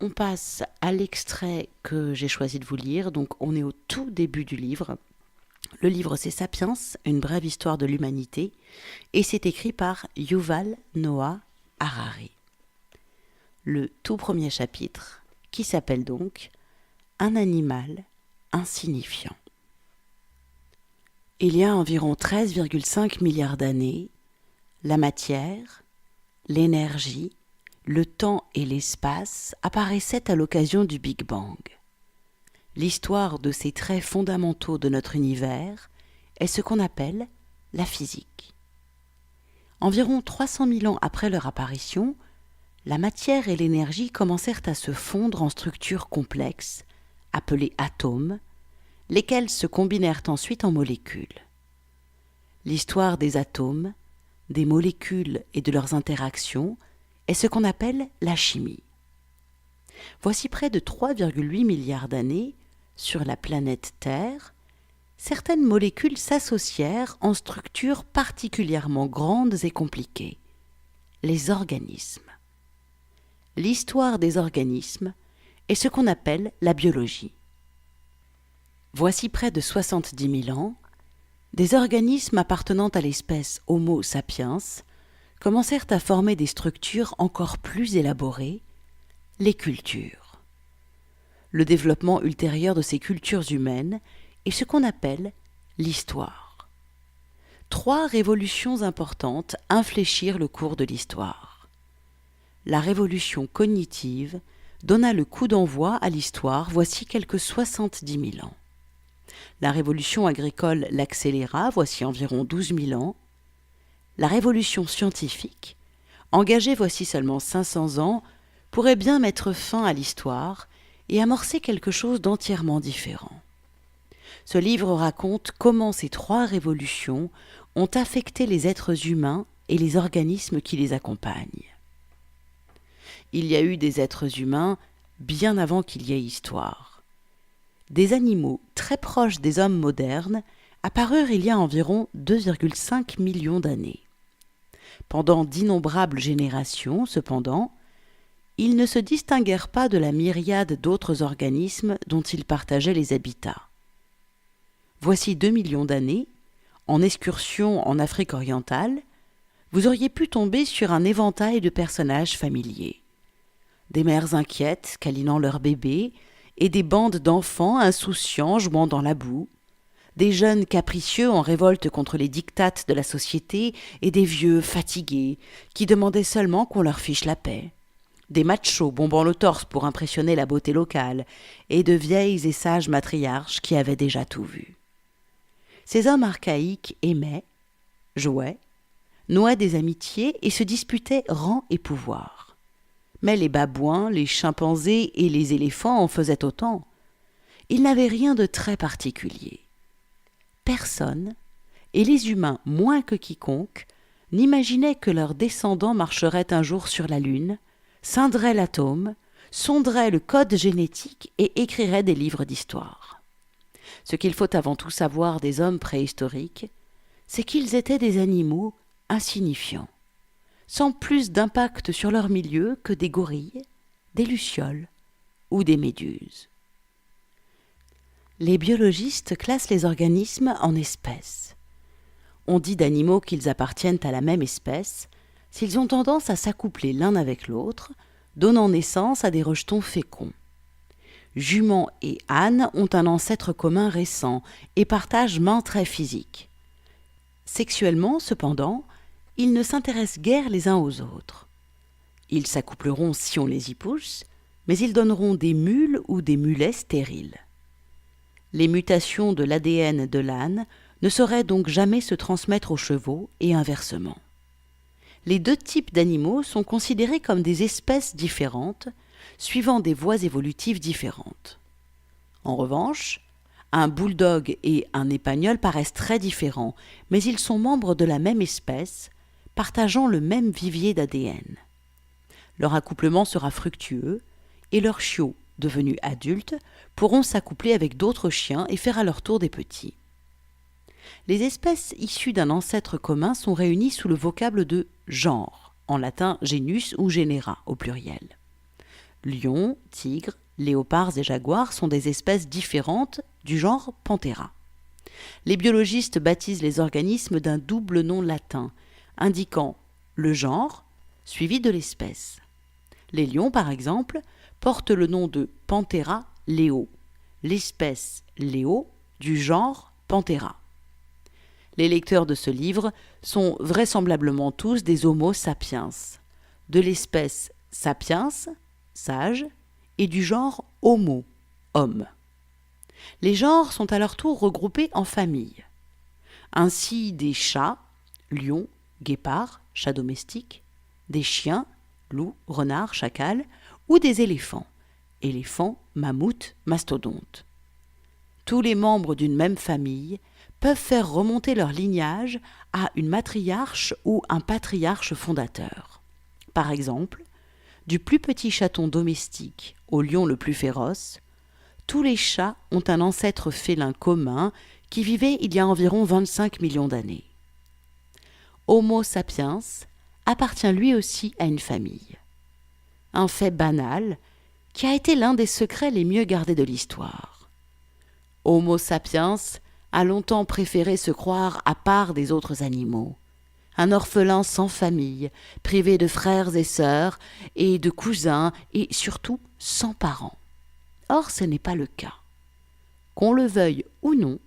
on passe à l'extrait que j'ai choisi de vous lire. Donc on est au tout début du livre. Le livre c'est Sapiens, une brève histoire de l'humanité, et c'est écrit par Yuval Noah Harari. Le tout premier chapitre, qui s'appelle donc « Un animal insignifiant ». Il y a environ 13,5 milliards d'années, la matière, l'énergie, le temps et l'espace apparaissaient à l'occasion du Big Bang. L'histoire de ces traits fondamentaux de notre univers est ce qu'on appelle la physique. Environ 300 000 ans après leur apparition, la matière et l'énergie commencèrent à se fondre en structures complexes, appelées atomes, lesquels se combinèrent ensuite en molécules. L'histoire des atomes, des molécules et de leurs interactions est ce qu'on appelle la chimie. Voici près de 3,8 milliards d'années, sur la planète Terre, certaines molécules s'associèrent en structures particulièrement grandes et compliquées, les organismes. L'histoire des organismes est ce qu'on appelle la biologie. Voici près de 70 000 ans, des organismes appartenant à l'espèce Homo sapiens commencèrent à former des structures encore plus élaborées, les cultures. Le développement ultérieur de ces cultures humaines est ce qu'on appelle l'histoire. 3 révolutions importantes infléchirent le cours de l'histoire. La révolution cognitive donna le coup d'envoi à l'histoire voici quelques 70 000 ans. La révolution agricole l'accéléra voici environ 12 000 ans. La révolution scientifique, engagée voici seulement 500 ans, pourrait bien mettre fin à l'histoire et amorcer quelque chose d'entièrement différent. Ce livre raconte comment ces 3 révolutions ont affecté les êtres humains et les organismes qui les accompagnent. Il y a eu des êtres humains bien avant qu'il y ait histoire. Des animaux très proches des hommes modernes apparurent il y a environ 2,5 millions d'années. Pendant d'innombrables générations, cependant, ils ne se distinguèrent pas de la myriade d'autres organismes dont ils partageaient les habitats. Voici 2 millions d'années, en excursion en Afrique orientale, vous auriez pu tomber sur un éventail de personnages familiers. Des mères inquiètes câlinant leurs bébés et des bandes d'enfants insouciants jouant dans la boue, des jeunes capricieux en révolte contre les diktats de la société et des vieux fatigués qui demandaient seulement qu'on leur fiche la paix, des machos bombant le torse pour impressionner la beauté locale et de vieilles et sages matriarches qui avaient déjà tout vu. Ces hommes archaïques aimaient, jouaient, nouaient des amitiés et se disputaient rang et pouvoir. Mais les babouins, les chimpanzés et les éléphants en faisaient autant. Ils n'avaient rien de très particulier. Personne, et les humains moins que quiconque, n'imaginaient que leurs descendants marcheraient un jour sur la Lune, scinderaient l'atome, sonderaient le code génétique et écriraient des livres d'histoire. Ce qu'il faut avant tout savoir des hommes préhistoriques, c'est qu'ils étaient des animaux insignifiants, sans plus d'impact sur leur milieu que des gorilles, des lucioles ou des méduses. Les biologistes classent les organismes en espèces. On dit d'animaux qu'ils appartiennent à la même espèce s'ils ont tendance à s'accoupler l'un avec l'autre, donnant naissance à des rejetons féconds. Juments et ânes ont un ancêtre commun récent et partagent maints traits physiques. Sexuellement, cependant, ils ne s'intéressent guère les uns aux autres. Ils s'accoupleront si on les y pousse, mais ils donneront des mules ou des mulets stériles. Les mutations de l'ADN de l'âne ne sauraient donc jamais se transmettre aux chevaux et inversement. Les 2 types d'animaux sont considérés comme des espèces différentes, suivant des voies évolutives différentes. En revanche, un bulldog et un épagneul paraissent très différents, mais ils sont membres de la même espèce, partageant le même vivier d'ADN. Leur accouplement sera fructueux et leurs chiots, devenus adultes, pourront s'accoupler avec d'autres chiens et faire à leur tour des petits. Les espèces issues d'un ancêtre commun sont réunies sous le vocable de genre, en latin genus ou genera au pluriel. Lions, tigres, léopards et jaguars sont des espèces différentes du genre Panthera. Les biologistes baptisent les organismes d'un double nom latin, indiquant le genre suivi de l'espèce. Les lions, par exemple, portent le nom de Panthera leo, l'espèce Léo du genre Panthera. Les lecteurs de ce livre sont vraisemblablement tous des Homo sapiens, de l'espèce Sapiens, sage, et du genre Homo, homme. Les genres sont à leur tour regroupés en familles. Ainsi des chats, lions, guépards, chats domestiques, des chiens, loups, renards, chacals, ou des éléphants, éléphants, mammouths, mastodontes. Tous les membres d'une même famille peuvent faire remonter leur lignage à une matriarche ou un patriarche fondateur. Par exemple, du plus petit chaton domestique au lion le plus féroce, tous les chats ont un ancêtre félin commun qui vivait il y a environ 25 millions d'années. Homo sapiens appartient lui aussi à une famille. Un fait banal qui a été l'un des secrets les mieux gardés de l'histoire. Homo sapiens a longtemps préféré se croire à part des autres animaux. Un orphelin sans famille, privé de frères et sœurs et de cousins et surtout sans parents. Or, ce n'est pas le cas. Qu'on le veuille ou non,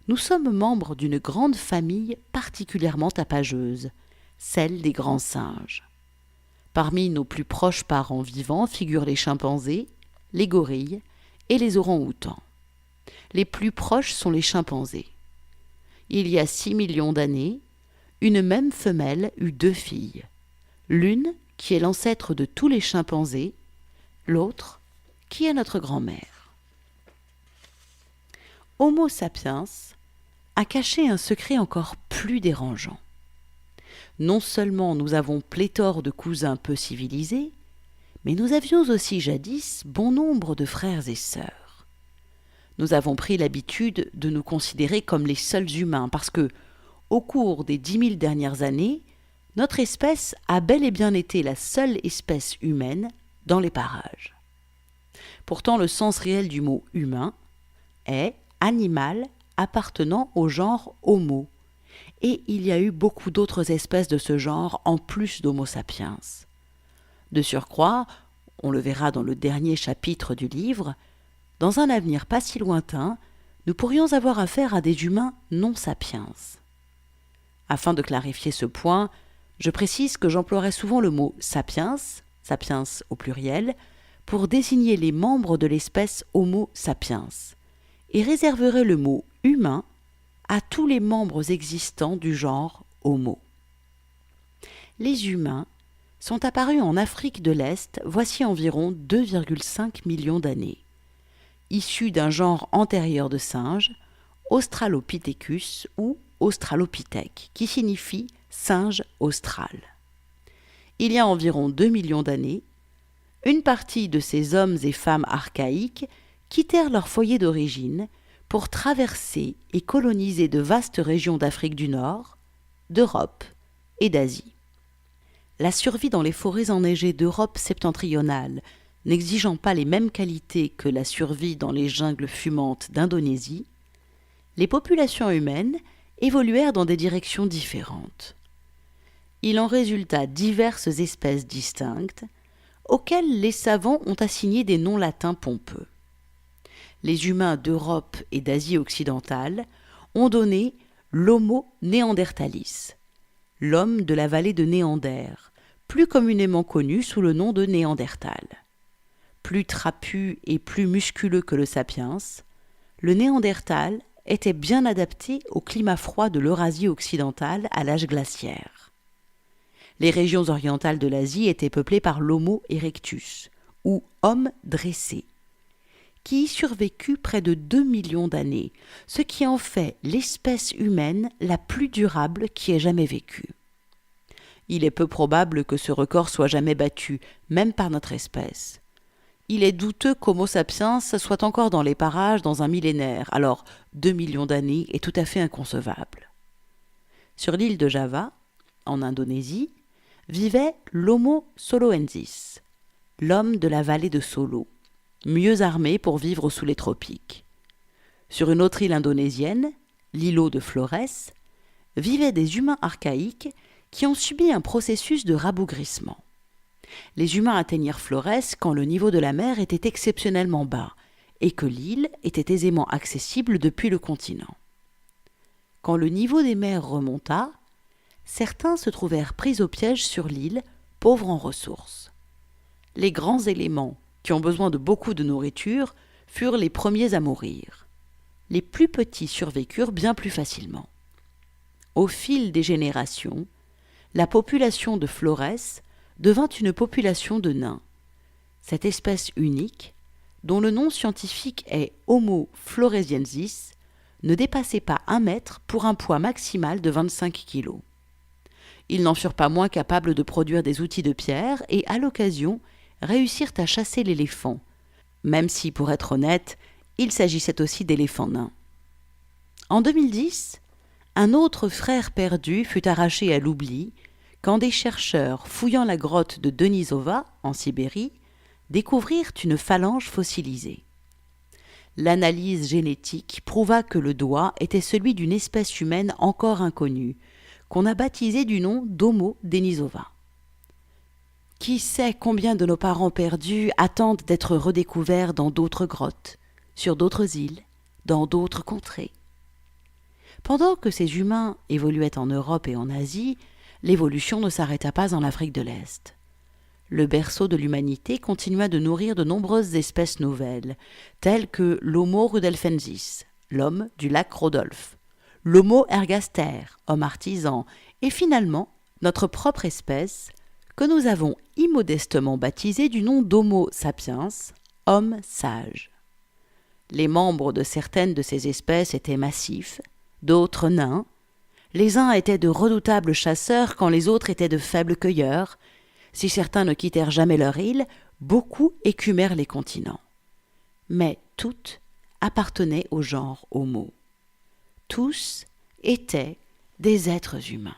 nous sommes membres d'une grande famille particulièrement tapageuse, celle des grands singes. Parmi nos plus proches parents vivants figurent les chimpanzés, les gorilles et les orang-outans. Les plus proches sont les chimpanzés. Il y a 6 millions d'années, une même femelle eut 2 filles. L'une qui est l'ancêtre de tous les chimpanzés, l'autre qui est notre grand-mère. Homo sapiens a caché un secret encore plus dérangeant. Non seulement nous avons pléthore de cousins peu civilisés, mais nous avions aussi jadis bon nombre de frères et sœurs. Nous avons pris l'habitude de nous considérer comme les seuls humains parce que, au cours des 10 000 dernières années, notre espèce a bel et bien été la seule espèce humaine dans les parages. Pourtant, le sens réel du mot « humain » est « animal appartenant au genre Homo », et il y a eu beaucoup d'autres espèces de ce genre en plus d'Homo sapiens. De surcroît, on le verra dans le dernier chapitre du livre, dans un avenir pas si lointain, nous pourrions avoir affaire à des humains non sapiens. Afin de clarifier ce point, je précise que j'emploierai souvent le mot sapiens, sapiens au pluriel, pour désigner les membres de l'espèce Homo sapiens, et réserverai le mot humain à tous les membres existants du genre Homo. Les humains sont apparus en Afrique de l'Est voici environ 2,5 millions d'années, issus d'un genre antérieur de singes, Australopithecus ou Australopithèque, qui signifie singe austral. Il y a environ 2 millions d'années, une partie de ces hommes et femmes archaïques quittèrent leur foyer d'origine pour traverser et coloniser de vastes régions d'Afrique du Nord, d'Europe et d'Asie. La survie dans les forêts enneigées d'Europe septentrionale n'exigeant pas les mêmes qualités que la survie dans les jungles fumantes d'Indonésie, les populations humaines évoluèrent dans des directions différentes. Il en résulta diverses espèces distinctes, auxquelles les savants ont assigné des noms latins pompeux. Les humains d'Europe et d'Asie occidentale ont donné l'Homo néanderthalis, l'homme de la vallée de Néander, plus communément connu sous le nom de Néandertal. Plus trapu et plus musculeux que le sapiens, le Néandertal était bien adapté au climat froid de l'Eurasie occidentale à l'âge glaciaire. Les régions orientales de l'Asie étaient peuplées par l'Homo erectus, ou homme dressé, qui y survécut près de 2 millions d'années, ce qui en fait l'espèce humaine la plus durable qui ait jamais vécu. Il est peu probable que ce record soit jamais battu, même par notre espèce. Il est douteux qu'Homo sapiens soit encore dans les parages dans un millénaire, alors 2 millions d'années est tout à fait inconcevable. Sur l'île de Java, en Indonésie, vivait l'Homo soloensis, l'homme de la vallée de Solo, mieux armé pour vivre sous les tropiques. Sur une autre île indonésienne, l'îlot de Flores, vivaient des humains archaïques qui ont subi un processus de rabougrissement. Les humains atteignirent Flores quand le niveau de la mer était exceptionnellement bas et que l'île était aisément accessible depuis le continent. Quand le niveau des mers remonta, certains se trouvèrent pris au piège sur l'île, pauvres en ressources. Les grands éléments, qui ont besoin de beaucoup de nourriture, furent les premiers à mourir. Les plus petits survécurent bien plus facilement. Au fil des générations, la population de Flores devint une population de nains. Cette espèce unique, dont le nom scientifique est Homo floresiensis, ne dépassait pas 1 mètre pour un poids maximal de 25 kilos. Ils n'en furent pas moins capables de produire des outils de pierre et, à l'occasion, réussirent à chasser l'éléphant, même si, pour être honnête, il s'agissait aussi d'éléphants nains. En 2010, un autre frère perdu fut arraché à l'oubli quand des chercheurs fouillant la grotte de Denisova, en Sibérie, découvrirent une phalange fossilisée. L'analyse génétique prouva que le doigt était celui d'une espèce humaine encore inconnue, qu'on a baptisée du nom d'Homo denisova. Qui sait combien de nos parents perdus attendent d'être redécouverts dans d'autres grottes, sur d'autres îles, dans d'autres contrées. Pendant que ces humains évoluaient en Europe et en Asie, l'évolution ne s'arrêta pas en Afrique de l'Est. Le berceau de l'humanité continua de nourrir de nombreuses espèces nouvelles, telles que l'Homo rudolfensis, l'homme du lac Rodolphe, l'Homo ergaster, homme artisan, et finalement notre propre espèce, que nous avons immodestement baptisée du nom d'Homo sapiens, homme sage. Les membres de certaines de ces espèces étaient massifs, d'autres nains. Les uns étaient de redoutables chasseurs quand les autres étaient de faibles cueilleurs. Si certains ne quittèrent jamais leur île, beaucoup écumèrent les continents. Mais toutes appartenaient au genre Homo. Tous étaient des êtres humains.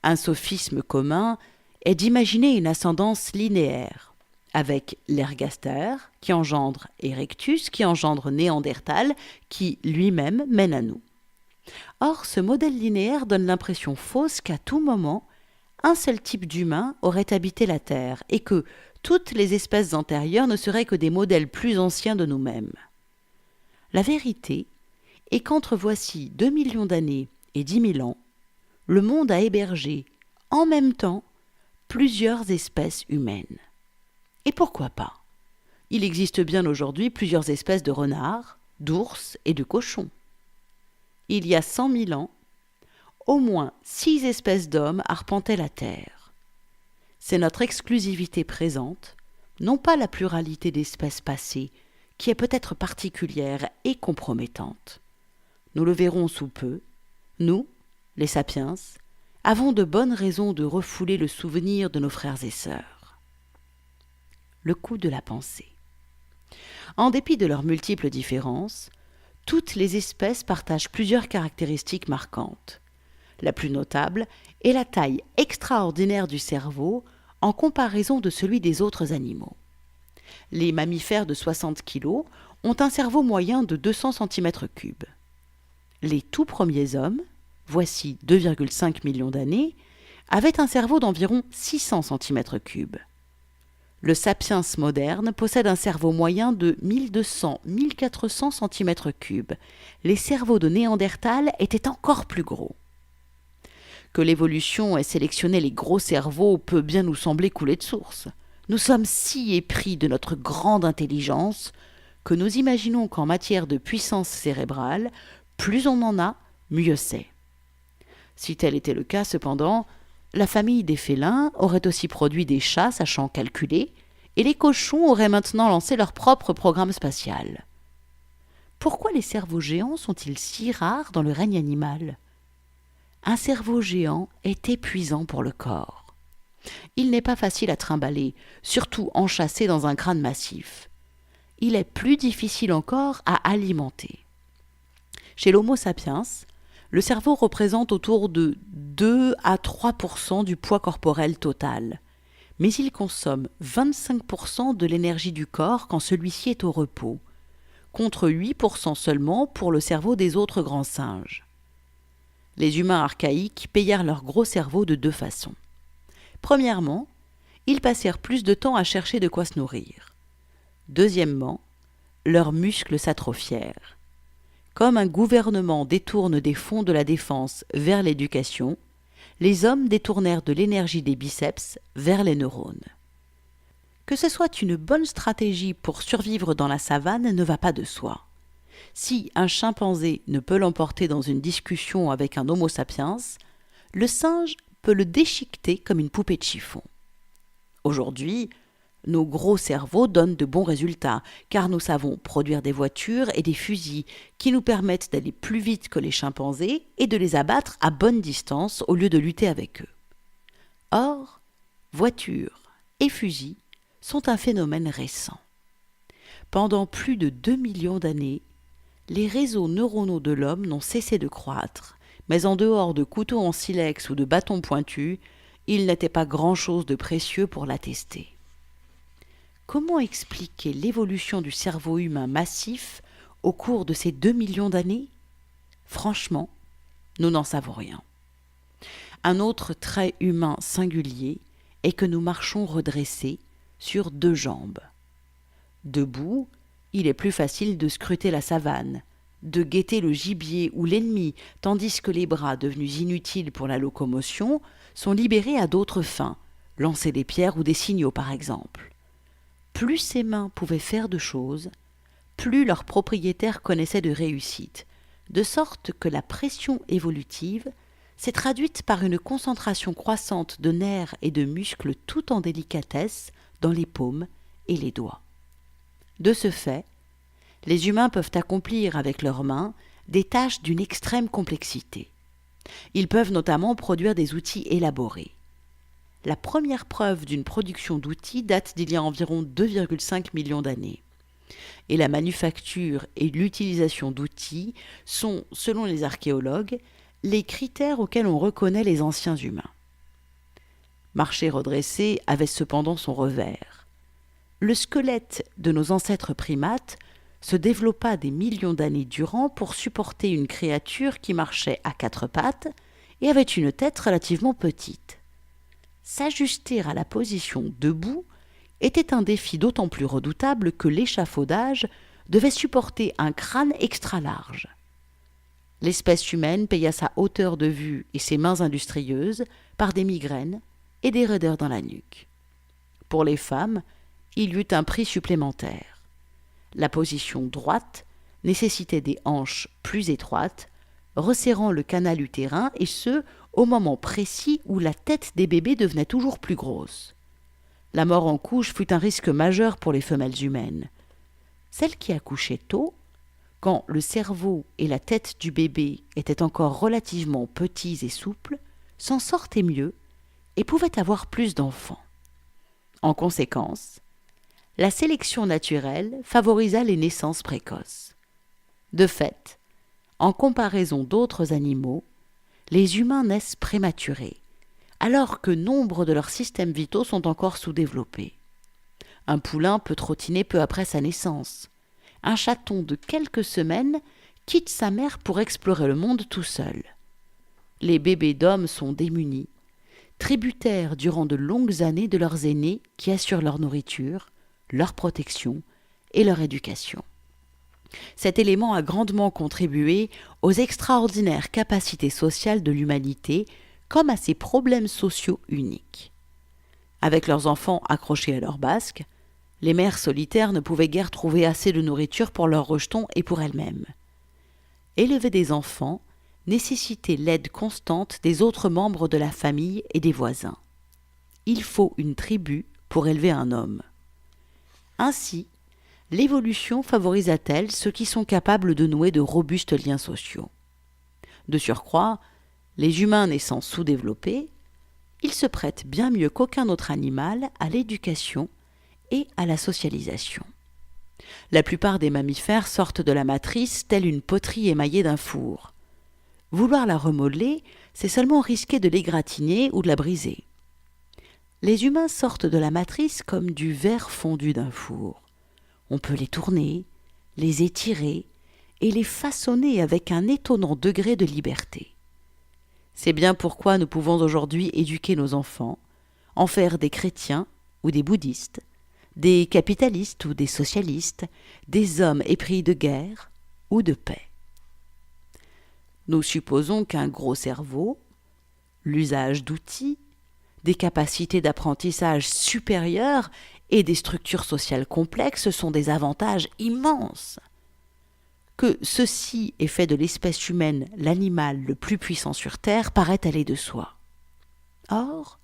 Un sophisme commun est d'imaginer une ascendance linéaire, avec l'ergaster qui engendre Erectus, qui engendre Néandertal, qui lui-même mène à nous. Or, ce modèle linéaire donne l'impression fausse qu'à tout moment, un seul type d'humain aurait habité la Terre et que toutes les espèces antérieures ne seraient que des modèles plus anciens de nous-mêmes. La vérité est qu'entre voici 2 millions d'années et 10 000 ans, le monde a hébergé, en même temps, plusieurs espèces humaines. Et pourquoi pas? Il existe bien aujourd'hui plusieurs espèces de renards, d'ours et de cochons. Il y a 100 000 ans, au moins 6 espèces d'hommes arpentaient la Terre. C'est notre exclusivité présente, non pas la pluralité d'espèces passées, qui est peut-être particulière et compromettante. Nous le verrons sous peu, nous, les sapiens, avons de bonnes raisons de refouler le souvenir de nos frères et sœurs. Le coût de la pensée. En dépit de leurs multiples différences, toutes les espèces partagent plusieurs caractéristiques marquantes. La plus notable est la taille extraordinaire du cerveau en comparaison de celui des autres animaux. Les mammifères de 60 kg ont un cerveau moyen de 200 cm3. Les tout premiers hommes, voici 2,5 millions d'années, avaient un cerveau d'environ 600 cm3. Le sapiens moderne possède un cerveau moyen de 1200-1400 cm3. Les cerveaux de Néandertal étaient encore plus gros. Que l'évolution ait sélectionné les gros cerveaux peut bien nous sembler couler de source. Nous sommes si épris de notre grande intelligence que nous imaginons qu'en matière de puissance cérébrale, plus on en a, mieux c'est. Si tel était le cas, cependant, la famille des félins aurait aussi produit des chats sachant calculer, et les cochons auraient maintenant lancé leur propre programme spatial. Pourquoi les cerveaux géants sont-ils si rares dans le règne animal ? Un cerveau géant est épuisant pour le corps. Il n'est pas facile à trimballer, surtout enchâssé dans un crâne massif. Il est plus difficile encore à alimenter. Chez l'Homo sapiens, le cerveau représente autour de 2 à 3% du poids corporel total. mais ils consomment 25% de l'énergie du corps quand celui-ci est au repos, contre 8% seulement pour le cerveau des autres grands singes. Les humains archaïques payèrent leur gros cerveau de deux façons. Premièrement, ils passèrent plus de temps à chercher de quoi se nourrir. Deuxièmement, leurs muscles s'atrophièrent. Comme un gouvernement détourne des fonds de la défense vers l'éducation, les hommes détournèrent de l'énergie des biceps vers les neurones. Que ce soit une bonne stratégie pour survivre dans la savane ne va pas de soi. Si un chimpanzé ne peut l'emporter dans une discussion avec un Homo sapiens, le singe peut le déchiqueter comme une poupée de chiffon. Aujourd'hui, nos gros cerveaux donnent de bons résultats, car nous savons produire des voitures et des fusils qui nous permettent d'aller plus vite que les chimpanzés et de les abattre à bonne distance au lieu de lutter avec eux. Or, voitures et fusils sont un phénomène récent. Pendant plus de 2 millions d'années, les réseaux neuronaux de l'homme n'ont cessé de croître, mais en dehors de couteaux en silex ou de bâtons pointus, il n'était pas grand-chose de précieux pour l'attester. Comment expliquer l'évolution du cerveau humain massif au cours de ces 2 millions d'années ? Franchement, nous n'en savons rien. Un autre trait humain singulier est que nous marchons redressés sur deux jambes. Debout, il est plus facile de scruter la savane, de guetter le gibier ou l'ennemi, tandis que les bras, devenus inutiles pour la locomotion, sont libérés à d'autres fins, lancer des pierres ou des signaux par exemple. Plus ces mains pouvaient faire de choses, plus leurs propriétaires connaissaient de réussite, de sorte que la pression évolutive s'est traduite par une concentration croissante de nerfs et de muscles tout en délicatesse dans les paumes et les doigts. De ce fait, les humains peuvent accomplir avec leurs mains des tâches d'une extrême complexité. Ils peuvent notamment produire des outils élaborés. La première preuve d'une production d'outils date d'il y a environ 2,5 millions d'années. Et la manufacture et l'utilisation d'outils sont, selon les archéologues, les critères auxquels on reconnaît les anciens humains. Marcher redressé avait cependant son revers. Le squelette de nos ancêtres primates se développa des millions d'années durant pour supporter une créature qui marchait à quatre pattes et avait une tête relativement petite. S'ajuster à la position debout était un défi d'autant plus redoutable que l'échafaudage devait supporter un crâne extra large. L'espèce humaine paya sa hauteur de vue et ses mains industrieuses par des migraines et des raideurs dans la nuque. Pour les femmes, il y eut un prix supplémentaire. La position droite nécessitait des hanches plus étroites, resserrant le canal utérin, et ce, au moment précis où la tête des bébés devenait toujours plus grosse. La mort en couche fut un risque majeur pour les femelles humaines. Celles qui accouchaient tôt, quand le cerveau et la tête du bébé étaient encore relativement petits et souples, s'en sortaient mieux et pouvaient avoir plus d'enfants. En conséquence, la sélection naturelle favorisa les naissances précoces. De fait, en comparaison d'autres animaux, les humains naissent prématurés, alors que nombre de leurs systèmes vitaux sont encore sous-développés. Un poulain peut trottiner peu après sa naissance. Un chaton de quelques semaines quitte sa mère pour explorer le monde tout seul. Les bébés d'hommes sont démunis, tributaires durant de longues années de leurs aînés qui assurent leur nourriture, leur protection et leur éducation. Cet élément a grandement contribué aux extraordinaires capacités sociales de l'humanité comme à ses problèmes sociaux uniques. Avec leurs enfants accrochés à leur basque, les mères solitaires ne pouvaient guère trouver assez de nourriture pour leurs rejetons et pour elles-mêmes. Élever des enfants nécessitait l'aide constante des autres membres de la famille et des voisins. Il faut une tribu pour élever un homme. Ainsi, l'évolution favorisa-t-elle ceux qui sont capables de nouer de robustes liens sociaux. De surcroît, les humains naissant sous-développés, ils se prêtent bien mieux qu'aucun autre animal à l'éducation et à la socialisation. La plupart des mammifères sortent de la matrice telle une poterie émaillée d'un four. Vouloir la remodeler, c'est seulement risquer de l'égratigner ou de la briser. Les humains sortent de la matrice comme du verre fondu d'un four. On peut les tourner, les étirer et les façonner avec un étonnant degré de liberté. C'est bien pourquoi nous pouvons aujourd'hui éduquer nos enfants, en faire des chrétiens ou des bouddhistes, des capitalistes ou des socialistes, des hommes épris de guerre ou de paix. Nous supposons qu'un gros cerveau, l'usage d'outils, des capacités d'apprentissage supérieures et des structures sociales complexes sont des avantages immenses. Que ceci ait fait de l'espèce humaine l'animal le plus puissant sur Terre paraît aller de soi. Or,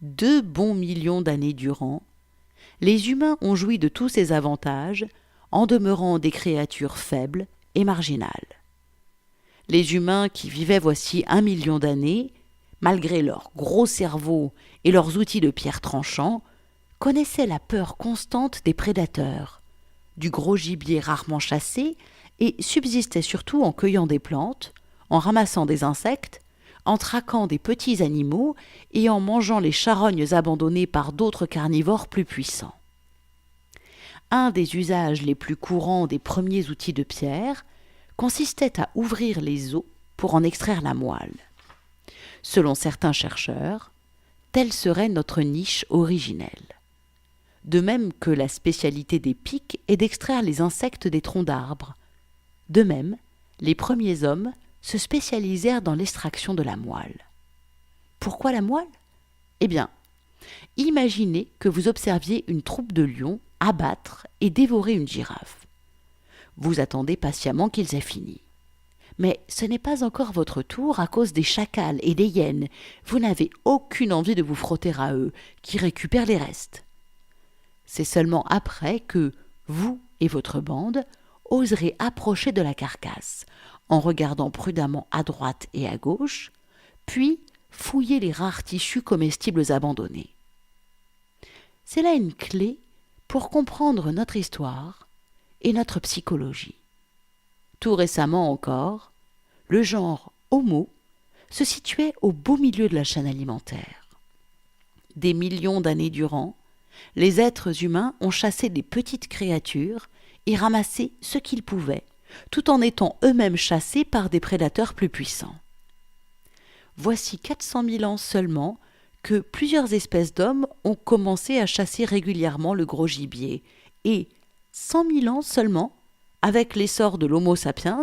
2 bons millions d'années durant, les humains ont joui de tous ces avantages en demeurant des créatures faibles et marginales. Les humains qui vivaient voici 1 million d'années, malgré leur gros cerveau et leurs outils de pierre tranchants, connaissaient la peur constante des prédateurs, du gros gibier rarement chassé et subsistaient surtout en cueillant des plantes, en ramassant des insectes, en traquant des petits animaux et en mangeant les charognes abandonnées par d'autres carnivores plus puissants. Un des usages les plus courants des premiers outils de pierre consistait à ouvrir les os pour en extraire la moelle. Selon certains chercheurs, telle serait notre niche originelle. De même que la spécialité des pics est d'extraire les insectes des troncs d'arbres. De même, les premiers hommes se spécialisèrent dans l'extraction de la moelle. Pourquoi la moelle ? Eh bien, imaginez que vous observiez une troupe de lions abattre et dévorer une girafe. Vous attendez patiemment qu'ils aient fini. Mais ce n'est pas encore votre tour à cause des chacals et des hyènes. Vous n'avez aucune envie de vous frotter à eux, qui récupèrent les restes. C'est seulement après que vous et votre bande oserez approcher de la carcasse, en regardant prudemment à droite et à gauche, puis fouiller les rares tissus comestibles abandonnés. C'est là une clé pour comprendre notre histoire et notre psychologie. Tout récemment encore, le genre Homo se situait au beau milieu de la chaîne alimentaire. Des millions d'années durant, les êtres humains ont chassé des petites créatures et ramassé ce qu'ils pouvaient, tout en étant eux-mêmes chassés par des prédateurs plus puissants. Voici 400 000 ans seulement que plusieurs espèces d'hommes ont commencé à chasser régulièrement le gros gibier, et 100 000 ans seulement, avec l'essor de l'Homo sapiens,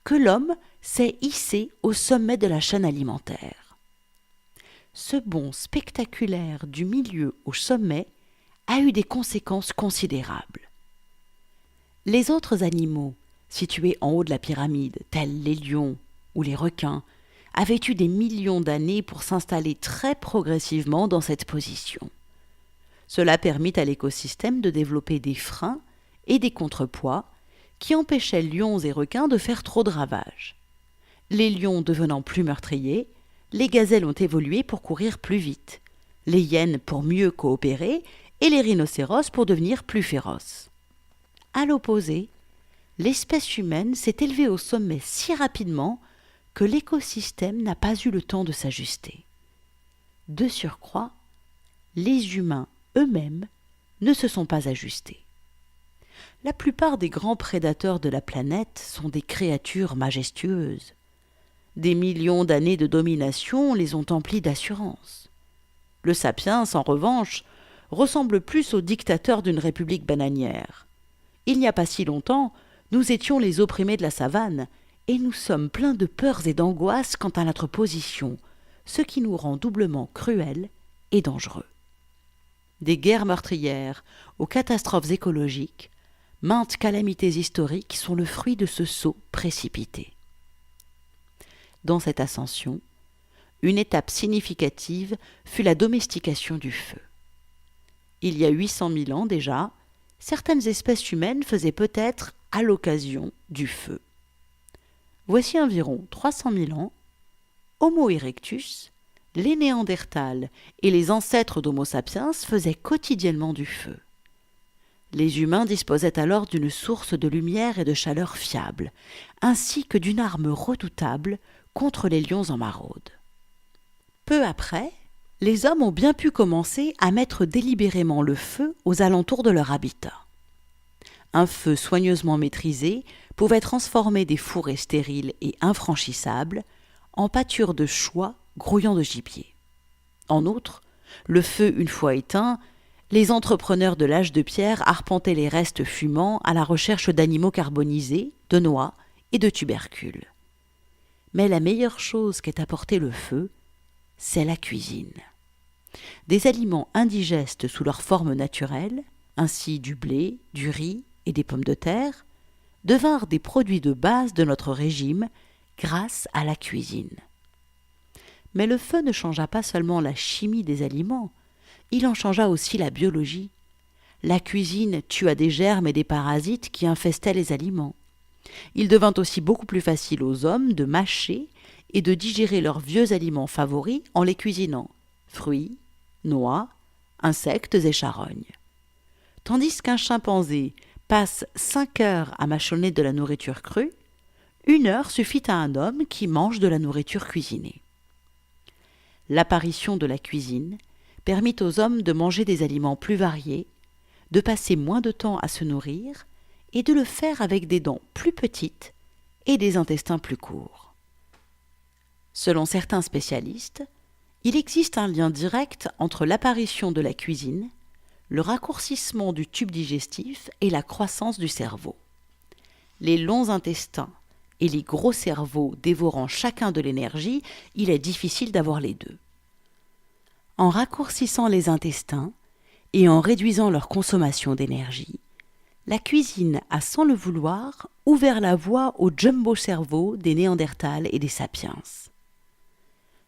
que l'homme s'est hissé au sommet de la chaîne alimentaire. Ce bond spectaculaire du milieu au sommet a eu des conséquences considérables. Les autres animaux, situés en haut de la pyramide, tels les lions ou les requins, avaient eu des millions d'années pour s'installer très progressivement dans cette position. Cela permit à l'écosystème de développer des freins et des contrepoids qui empêchaient lions et requins de faire trop de ravages. Les lions devenant plus meurtriers, les gazelles ont évolué pour courir plus vite, les hyènes pour mieux coopérer et les rhinocéros pour devenir plus féroces. À l'opposé, l'espèce humaine s'est élevée au sommet si rapidement que l'écosystème n'a pas eu le temps de s'ajuster. De surcroît, les humains eux-mêmes ne se sont pas ajustés. La plupart des grands prédateurs de la planète sont des créatures majestueuses. Des millions d'années de domination les ont emplis d'assurance. Le sapiens, en revanche, ressemble plus au dictateur d'une république bananière. Il n'y a pas si longtemps, nous étions les opprimés de la savane, et nous sommes pleins de peurs et d'angoisses quant à notre position, ce qui nous rend doublement cruels et dangereux. Des guerres meurtrières aux catastrophes écologiques, maintes calamités historiques sont le fruit de ce saut précipité. Dans cette ascension, une étape significative fut la domestication du feu. Il y a 800 000 ans déjà, certaines espèces humaines faisaient peut-être à l'occasion du feu. Voici environ 300 000 ans, Homo erectus, les Néandertals et les ancêtres d'Homo sapiens faisaient quotidiennement du feu. Les humains disposaient alors d'une source de lumière et de chaleur fiable, ainsi que d'une arme redoutable contre les lions en maraude. Peu après, les hommes ont bien pu commencer à mettre délibérément le feu aux alentours de leur habitat. Un feu soigneusement maîtrisé pouvait transformer des fourrés stériles et infranchissables en pâture de choix grouillant de gibier. En outre, le feu une fois éteint, les entrepreneurs de l'âge de pierre arpentaient les restes fumants à la recherche d'animaux carbonisés, de noix et de tubercules. Mais la meilleure chose qu'ait apporté le feu, c'est la cuisine. Des aliments indigestes sous leur forme naturelle, ainsi du blé, du riz et des pommes de terre, devinrent des produits de base de notre régime grâce à la cuisine. Mais le feu ne changea pas seulement la chimie des aliments, il en changea aussi la biologie. La cuisine tua des germes et des parasites qui infestaient les aliments. Il devint aussi beaucoup plus facile aux hommes de mâcher et de digérer leurs vieux aliments favoris en les cuisinant, fruits, noix, insectes et charognes. Tandis qu'un chimpanzé passe 5 heures à mâchonner de la nourriture crue, 1 heure suffit à un homme qui mange de la nourriture cuisinée. L'apparition de la cuisine permit aux hommes de manger des aliments plus variés, de passer moins de temps à se nourrir et de le faire avec des dents plus petites et des intestins plus courts. Selon certains spécialistes, il existe un lien direct entre l'apparition de la cuisine, le raccourcissement du tube digestif et la croissance du cerveau. Les longs intestins et les gros cerveaux dévorant chacun de l'énergie, il est difficile d'avoir les deux. En raccourcissant les intestins et en réduisant leur consommation d'énergie, la cuisine a sans le vouloir ouvert la voie au jumbo-cerveau des Néandertals et des Sapiens.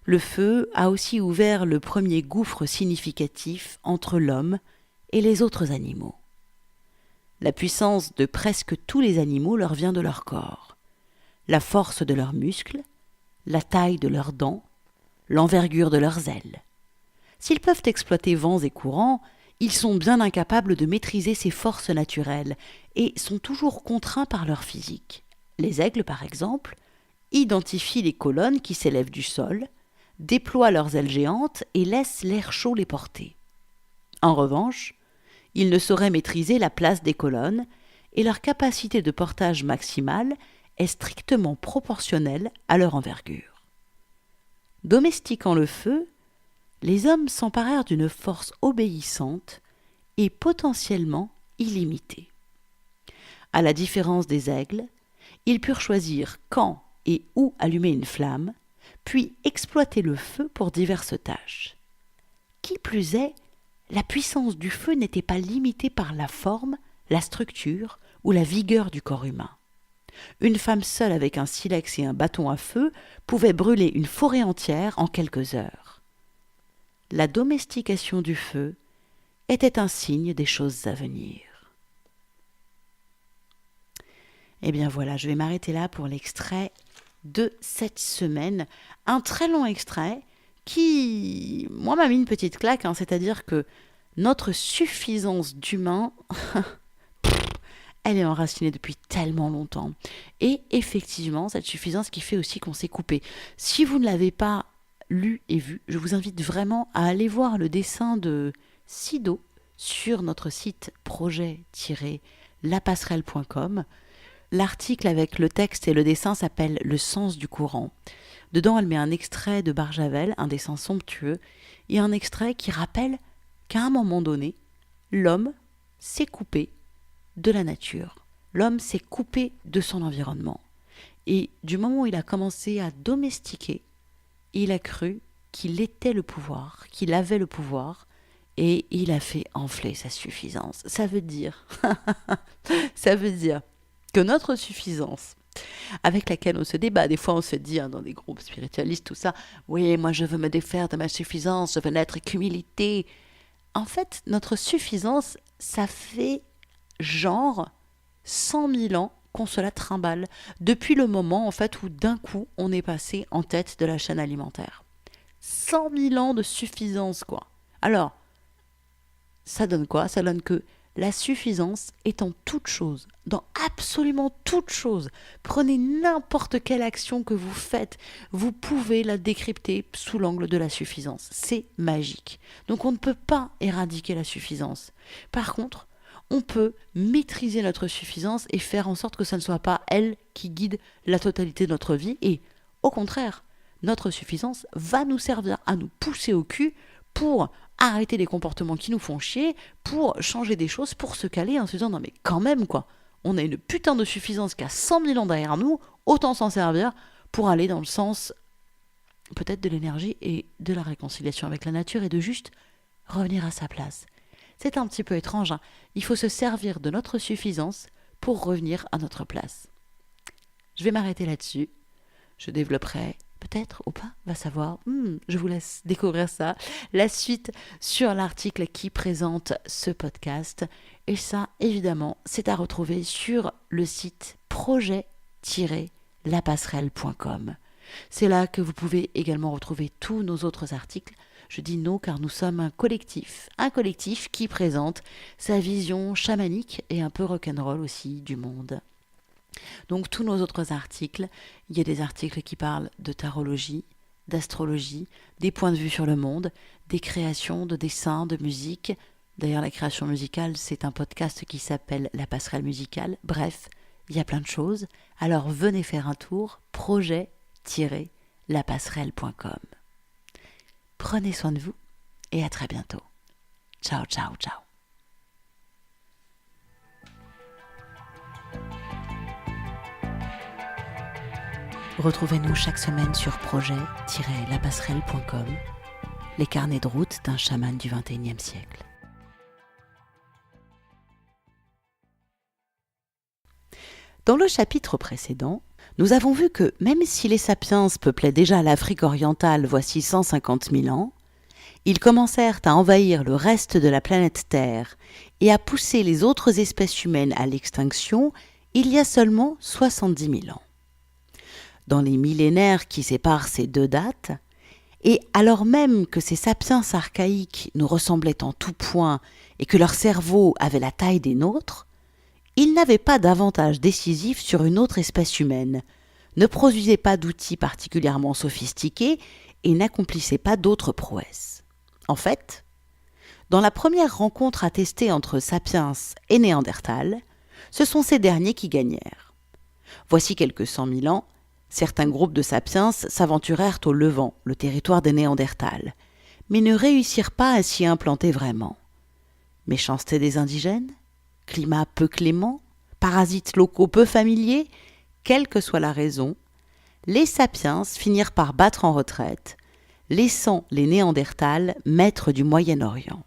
Le feu a aussi ouvert le premier gouffre significatif entre l'homme et les autres animaux. La puissance de presque tous les animaux leur vient de leur corps, la force de leurs muscles, la taille de leurs dents, l'envergure de leurs ailes. S'ils peuvent exploiter vents et courants, ils sont bien incapables de maîtriser ces forces naturelles et sont toujours contraints par leur physique. Les aigles, par exemple, identifient les colonnes qui s'élèvent du sol, déploient leurs ailes géantes et laissent l'air chaud les porter. En revanche, ils ne sauraient maîtriser la place des colonnes et leur capacité de portage maximale est strictement proportionnelle à leur envergure. Domestiquant le feu, les hommes s'emparèrent d'une force obéissante et potentiellement illimitée. À la différence des aigles, ils purent choisir quand et où allumer une flamme, puis exploiter le feu pour diverses tâches. Qui plus est, la puissance du feu n'était pas limitée par la forme, la structure ou la vigueur du corps humain. Une femme seule avec un silex et un bâton à feu pouvait brûler une forêt entière en quelques heures. La domestication du feu était un signe des choses à venir. Eh bien voilà, je vais m'arrêter là pour l'extrait de cette semaine. Un très long extrait qui, moi, m'a mis une petite claque, c'est-à-dire que notre suffisance d'humain, elle est enracinée depuis tellement longtemps. Et effectivement, cette suffisance qui fait aussi qu'on s'est coupé. Si vous ne l'avez pas lu et vu, je vous invite vraiment à aller voir le dessin de Sido sur notre site projet-lapasserelle.com. L'article avec le texte et le dessin s'appelle « Le sens du courant ». Dedans, elle met un extrait de Barjavel, un dessin somptueux, et un extrait qui rappelle qu'à un moment donné, l'homme s'est coupé de la nature. L'homme s'est coupé de son environnement. Et du moment où il a commencé à domestiquer, il a cru qu'il était le pouvoir, qu'il avait le pouvoir, et il a fait enfler sa suffisance. Ça veut dire que notre suffisance, avec laquelle on se débat, des fois on se dit dans des groupes spiritualistes, tout ça, oui, moi je veux me défaire de ma suffisance, je veux n'être qu'humilité. En fait, notre suffisance, ça fait genre 100 000 ans qu'on se la trimballe, depuis le moment en fait où d'un coup on est passé en tête de la chaîne alimentaire. 100 000 ans de suffisance, quoi. Alors, ça donne quoi? Ça donne que La suffisance est en toute chose, dans absolument toute chose. Prenez n'importe quelle action que vous faites, vous pouvez la décrypter sous l'angle de la suffisance. C'est magique. Donc on ne peut pas éradiquer la suffisance. Par contre, on peut maîtriser notre suffisance et faire en sorte que ce ne soit pas elle qui guide la totalité de notre vie. Et au contraire, notre suffisance va nous servir à nous pousser au cul pour arrêter les comportements qui nous font chier, pour changer des choses, pour se caler en se disant non mais quand même quoi, on a une putain de suffisance qui a 100 000 ans derrière nous, autant s'en servir pour aller dans le sens peut-être de l'énergie et de la réconciliation avec la nature et de juste revenir à sa place. C'est un petit peu étrange, hein. Il faut se servir de notre suffisance pour revenir à notre place. Je vais m'arrêter là-dessus, je développerai peut-être ou pas, va savoir. Je vous laisse découvrir ça. La suite sur l'article qui présente ce podcast. Et ça, évidemment, c'est à retrouver sur le site projet-lapasserelle.com. C'est là que vous pouvez également retrouver tous nos autres articles. Je dis nous car nous sommes un collectif qui présente sa vision chamanique et un peu rock'n'roll aussi du monde. Donc tous nos autres articles, il y a des articles qui parlent de tarologie, d'astrologie, des points de vue sur le monde, des créations, de dessins, de musique. D'ailleurs la création musicale, c'est un podcast qui s'appelle La Passerelle Musicale. Bref, il y a plein de choses. Alors venez faire un tour, projet-lapasserelle.com. Prenez soin de vous et à très bientôt. Ciao, ciao, ciao. Retrouvez-nous chaque semaine sur projet-lapasserelle.com, les carnets de route d'un chaman du XXIe siècle. Dans le chapitre précédent, nous avons vu que même si les sapiens peuplaient déjà l'Afrique orientale voici 150 000 ans, ils commencèrent à envahir le reste de la planète Terre et à pousser les autres espèces humaines à l'extinction il y a seulement 70 000 ans. Dans les millénaires qui séparent ces deux dates, et alors même que ces sapiens archaïques nous ressemblaient en tout point et que leur cerveau avait la taille des nôtres, ils n'avaient pas d'avantage décisif sur une autre espèce humaine, ne produisaient pas d'outils particulièrement sophistiqués et n'accomplissaient pas d'autres prouesses. En fait, dans la première rencontre attestée entre sapiens et Néandertal, ce sont ces derniers qui gagnèrent. Voici quelques 100 000 ans, certains groupes de sapiens s'aventurèrent au Levant, le territoire des Néandertals, mais ne réussirent pas à s'y implanter vraiment. Méchanceté des indigènes, climat peu clément, parasites locaux peu familiers, quelle que soit la raison, les sapiens finirent par battre en retraite, laissant les Néandertals maîtres du Moyen-Orient.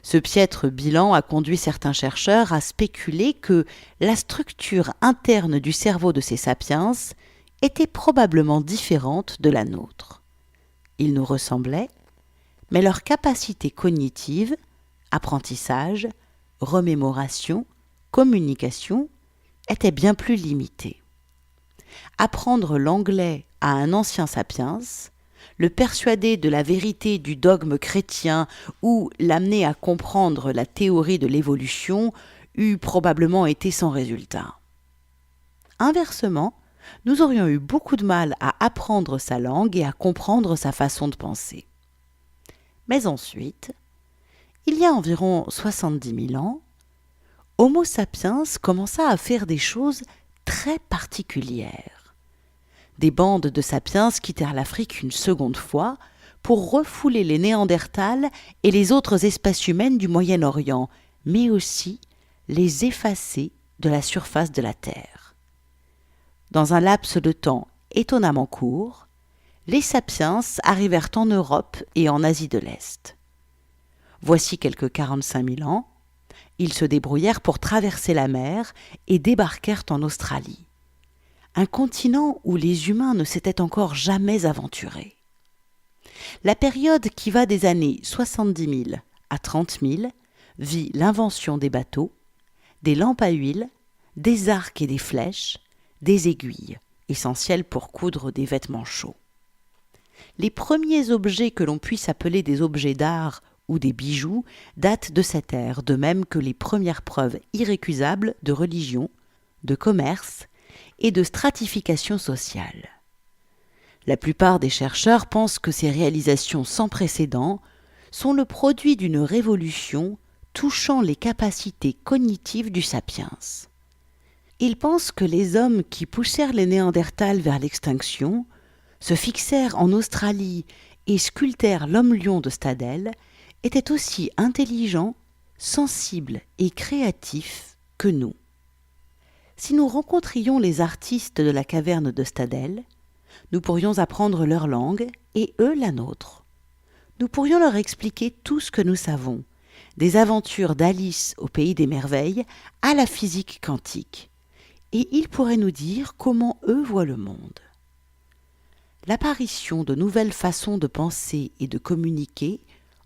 Ce piètre bilan a conduit certains chercheurs à spéculer que la structure interne du cerveau de ces sapiens était probablement différente de la nôtre. Ils nous ressemblaient, mais leur capacité cognitive, apprentissage, remémoration, communication était bien plus limitée. Apprendre l'anglais à un ancien sapiens, le persuader de la vérité du dogme chrétien ou l'amener à comprendre la théorie de l'évolution eût probablement été sans résultat. Inversement, nous aurions eu beaucoup de mal à apprendre sa langue et à comprendre sa façon de penser. Mais ensuite, il y a environ 70 000 ans, Homo sapiens commença à faire des choses très particulières. Des bandes de sapiens quittèrent l'Afrique une seconde fois pour refouler les Néandertals et les autres espèces humaines du Moyen-Orient, mais aussi les effacer de la surface de la Terre. Dans un laps de temps étonnamment court, les sapiens arrivèrent en Europe et en Asie de l'Est. Voici quelques 45 000 ans, ils se débrouillèrent pour traverser la mer et débarquèrent en Australie, un continent où les humains ne s'étaient encore jamais aventurés. La période qui va des années 70 000 à 30 000 vit l'invention des bateaux, des lampes à huile, des arcs et des flèches, des aiguilles, essentielles pour coudre des vêtements chauds. Les premiers objets que l'on puisse appeler des objets d'art ou des bijoux datent de cette ère, de même que les premières preuves irrécusables de religion, de commerce et de stratification sociale. La plupart des chercheurs pensent que ces réalisations sans précédent sont le produit d'une révolution touchant les capacités cognitives du sapiens. Ils pensent que les hommes qui poussèrent les Néandertals vers l'extinction, se fixèrent en Australie et sculptèrent l'homme-lion de Stadel, étaient aussi intelligents, sensibles et créatifs que nous. Si nous rencontrions les artistes de la caverne de Stadel, nous pourrions apprendre leur langue et eux la nôtre. Nous pourrions leur expliquer tout ce que nous savons, des aventures d'Alice au pays des merveilles à la physique quantique, et ils pourraient nous dire comment eux voient le monde. L'apparition de nouvelles façons de penser et de communiquer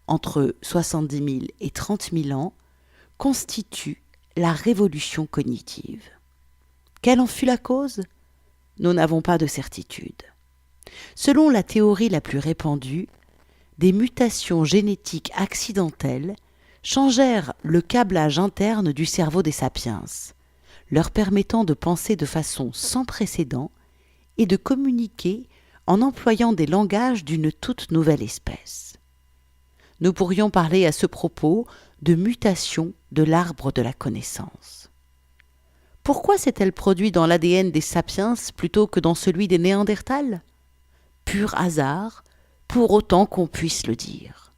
entre 70 000 et 30 000 ans constitue la révolution cognitive. Quelle en fut la cause ? Nous n'avons pas de certitude. Selon la théorie la plus répandue, des mutations génétiques accidentelles changèrent le câblage interne du cerveau des sapiens, leur permettant de penser de façon sans précédent et de communiquer en employant des langages d'une toute nouvelle espèce. Nous pourrions parler à ce propos de mutation de l'arbre de la connaissance. Pourquoi s'est-elle produite dans l'ADN des sapiens plutôt que dans celui des Néandertals ? Pur hasard, pour autant qu'on puisse le dire.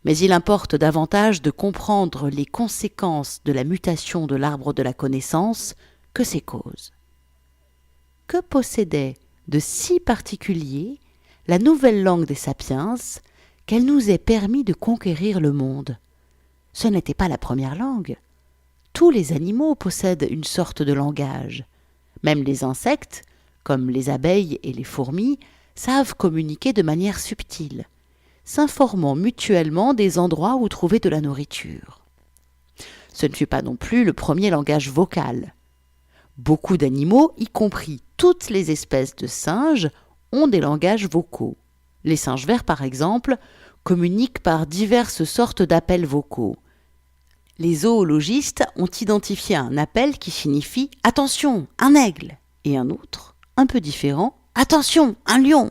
Mais il importe davantage de comprendre les conséquences de la mutation de l'arbre de la connaissance que ses causes. Que possédait de si particulier la nouvelle langue des sapiens qu'elle nous ait permis de conquérir le monde ? Ce n'était pas la première langue. Tous les animaux possèdent une sorte de langage. Même les insectes, comme les abeilles et les fourmis, savent communiquer de manière subtile, s'informant mutuellement des endroits où trouver de la nourriture. Ce ne fut pas non plus le premier langage vocal. Beaucoup d'animaux, y compris toutes les espèces de singes, ont des langages vocaux. Les singes verts, par exemple, communiquent par diverses sortes d'appels vocaux. Les zoologistes ont identifié un appel qui signifie « Attention, un aigle !» et un autre, un peu différent, « Attention, un lion !»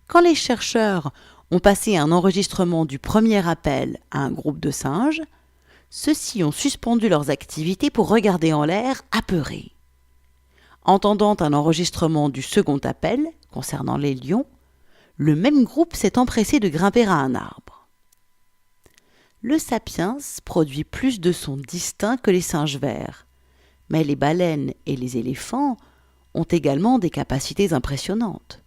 Quand les chercheurs ont passé un enregistrement du premier appel à un groupe de singes, ceux-ci ont suspendu leurs activités pour regarder en l'air, apeurés. Entendant un enregistrement du second appel, concernant les lions, le même groupe s'est empressé de grimper à un arbre. Le sapiens produit plus de sons distincts que les singes verts, mais les baleines et les éléphants ont également des capacités impressionnantes.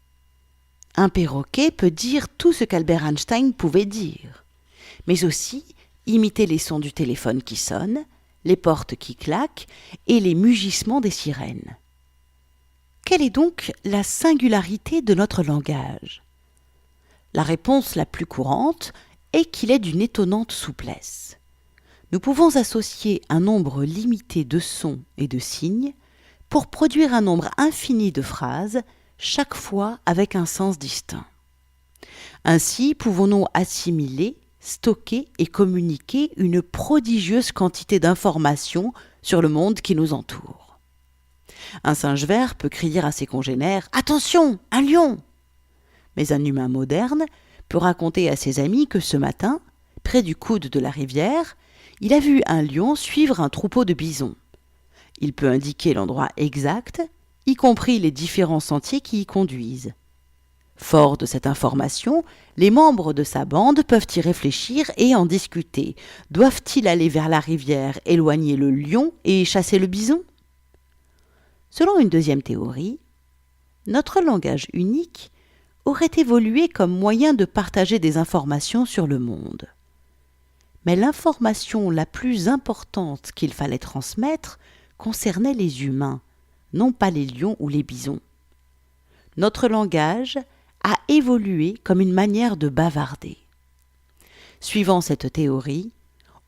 Un perroquet peut dire tout ce qu'Albert Einstein pouvait dire, mais aussi imiter les sons du téléphone qui sonne, les portes qui claquent et les mugissements des sirènes. Quelle est donc la singularité de notre langage ? La réponse la plus courante est qu'il est d'une étonnante souplesse. Nous pouvons associer un nombre limité de sons et de signes pour produire un nombre infini de phrases, chaque fois avec un sens distinct. Ainsi, pouvons-nous assimiler, stocker et communiquer une prodigieuse quantité d'informations sur le monde qui nous entoure. Un singe vert peut crier à ses congénères « Attention, un lion !» Mais un humain moderne peut raconter à ses amis que ce matin, près du coude de la rivière, il a vu un lion suivre un troupeau de bisons. Il peut indiquer l'endroit exact, y compris les différents sentiers qui y conduisent. Fort de cette information, les membres de sa bande peuvent y réfléchir et en discuter. Doivent-ils aller vers la rivière, éloigner le lion et chasser le bison ? Selon une deuxième théorie, notre langage unique aurait évolué comme moyen de partager des informations sur le monde. Mais l'information la plus importante qu'il fallait transmettre concernait les humains, non pas les lions ou les bisons. Notre langage a évolué comme une manière de bavarder. Suivant cette théorie,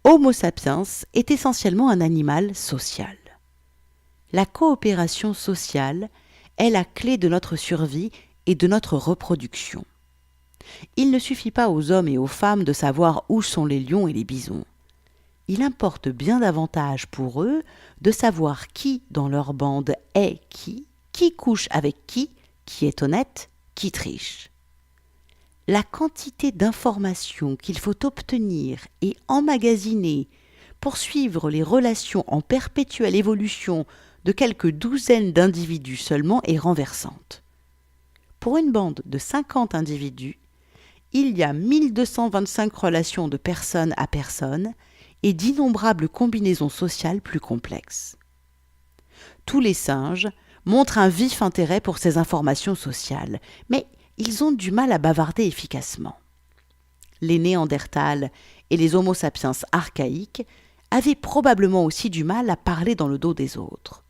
Homo sapiens est essentiellement un animal social. La coopération sociale est la clé de notre survie et de notre reproduction. Il ne suffit pas aux hommes et aux femmes de savoir où sont les lions et les bisons. Il importe bien davantage pour eux de savoir qui dans leur bande est qui couche avec qui est honnête, qui triche. La quantité d'informations qu'il faut obtenir et emmagasiner pour suivre les relations en perpétuelle évolution de quelques douzaines d'individus seulement est renversante. Pour une bande de 50 individus, il y a 1225 relations de personne à personne et d'innombrables combinaisons sociales plus complexes. Tous les singes montrent un vif intérêt pour ces informations sociales, mais ils ont du mal à bavarder efficacement. Les Néandertals et les Homo sapiens archaïques avaient probablement aussi du mal à parler dans le dos des autres.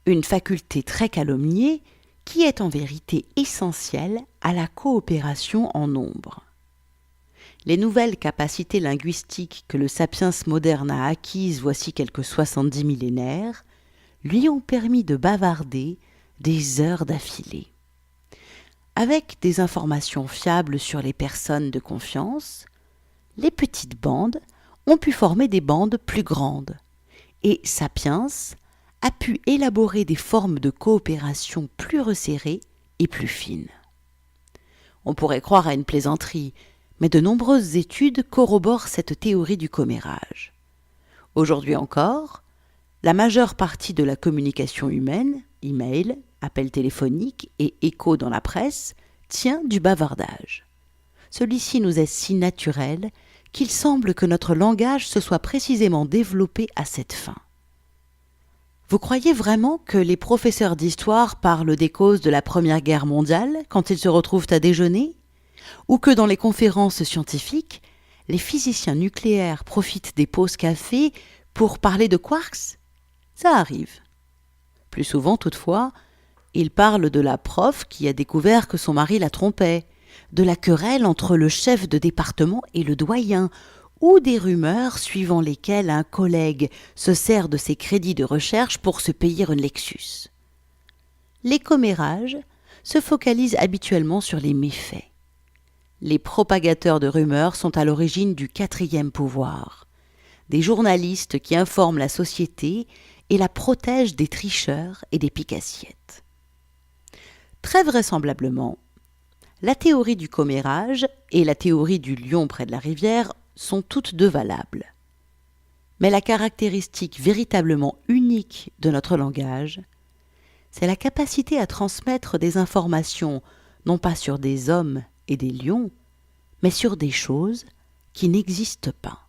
Une faculté très calomniée qui est en vérité essentielle à la coopération en nombre. Les nouvelles capacités linguistiques que le sapiens moderne a acquises voici quelques 70 millénaires lui ont permis de bavarder des heures d'affilée. Avec des informations fiables sur les personnes de confiance, les petites bandes ont pu former des bandes plus grandes, et Sapiens a pu élaborer des formes de coopération plus resserrées et plus fines. On pourrait croire à une plaisanterie, mais de nombreuses études corroborent cette théorie du commérage. Aujourd'hui encore, la majeure partie de la communication humaine, email, appels téléphoniques et échos dans la presse, tient du bavardage. Celui-ci nous est si naturel qu'il semble que notre langage se soit précisément développé à cette fin. Vous croyez vraiment que les professeurs d'histoire parlent des causes de la Première Guerre mondiale quand ils se retrouvent à déjeuner ? Ou que dans les conférences scientifiques, les physiciens nucléaires profitent des pauses café pour parler de quarks ? Ça arrive. Plus souvent, toutefois, ils parlent de la prof qui a découvert que son mari la trompait, de la querelle entre le chef de département et le doyen, ou des rumeurs suivant lesquelles un collègue se sert de ses crédits de recherche pour se payer une Lexus. Les commérages se focalisent habituellement sur les méfaits. Les propagateurs de rumeurs sont à l'origine du quatrième pouvoir, des journalistes qui informent la société et la protègent des tricheurs et des pique-assiettes. Très vraisemblablement, la théorie du commérage et la théorie du lion près de la rivière sont toutes deux valables. Mais la caractéristique véritablement unique de notre langage, c'est la capacité à transmettre des informations non pas sur des hommes et des lions, mais sur des choses qui n'existent pas.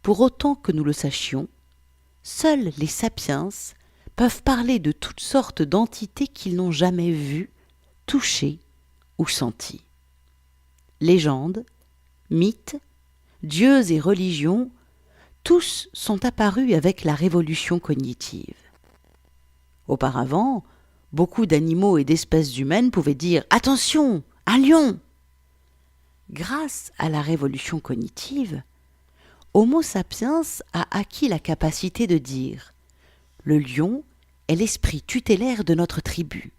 Pour autant que nous le sachions, seuls les sapiens peuvent parler de toutes sortes d'entités qu'ils n'ont jamais vues, touchées ou senties. Légendes, mythes, dieux et religions, tous sont apparus avec la révolution cognitive. Auparavant, beaucoup d'animaux et d'espèces humaines pouvaient dire « Attention, un lion !» Grâce à la révolution cognitive, Homo sapiens a acquis la capacité de dire « Le lion est l'esprit tutélaire de notre tribu ».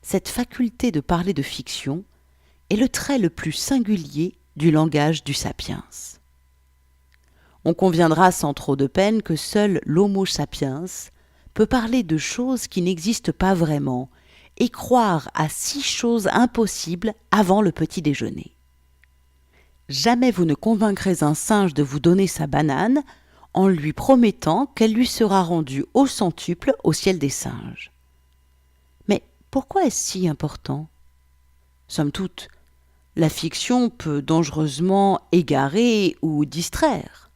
Cette faculté de parler de fiction est le trait le plus singulier du langage du sapiens. On conviendra sans trop de peine que seul l'Homo sapiens peut parler de choses qui n'existent pas vraiment et croire à 6 choses impossibles avant le petit déjeuner. Jamais vous ne convaincrez un singe de vous donner sa banane en lui promettant qu'elle lui sera rendue au centuple au ciel des singes. Mais pourquoi est-ce si important ? Somme toute, la fiction peut dangereusement égarer ou distraire.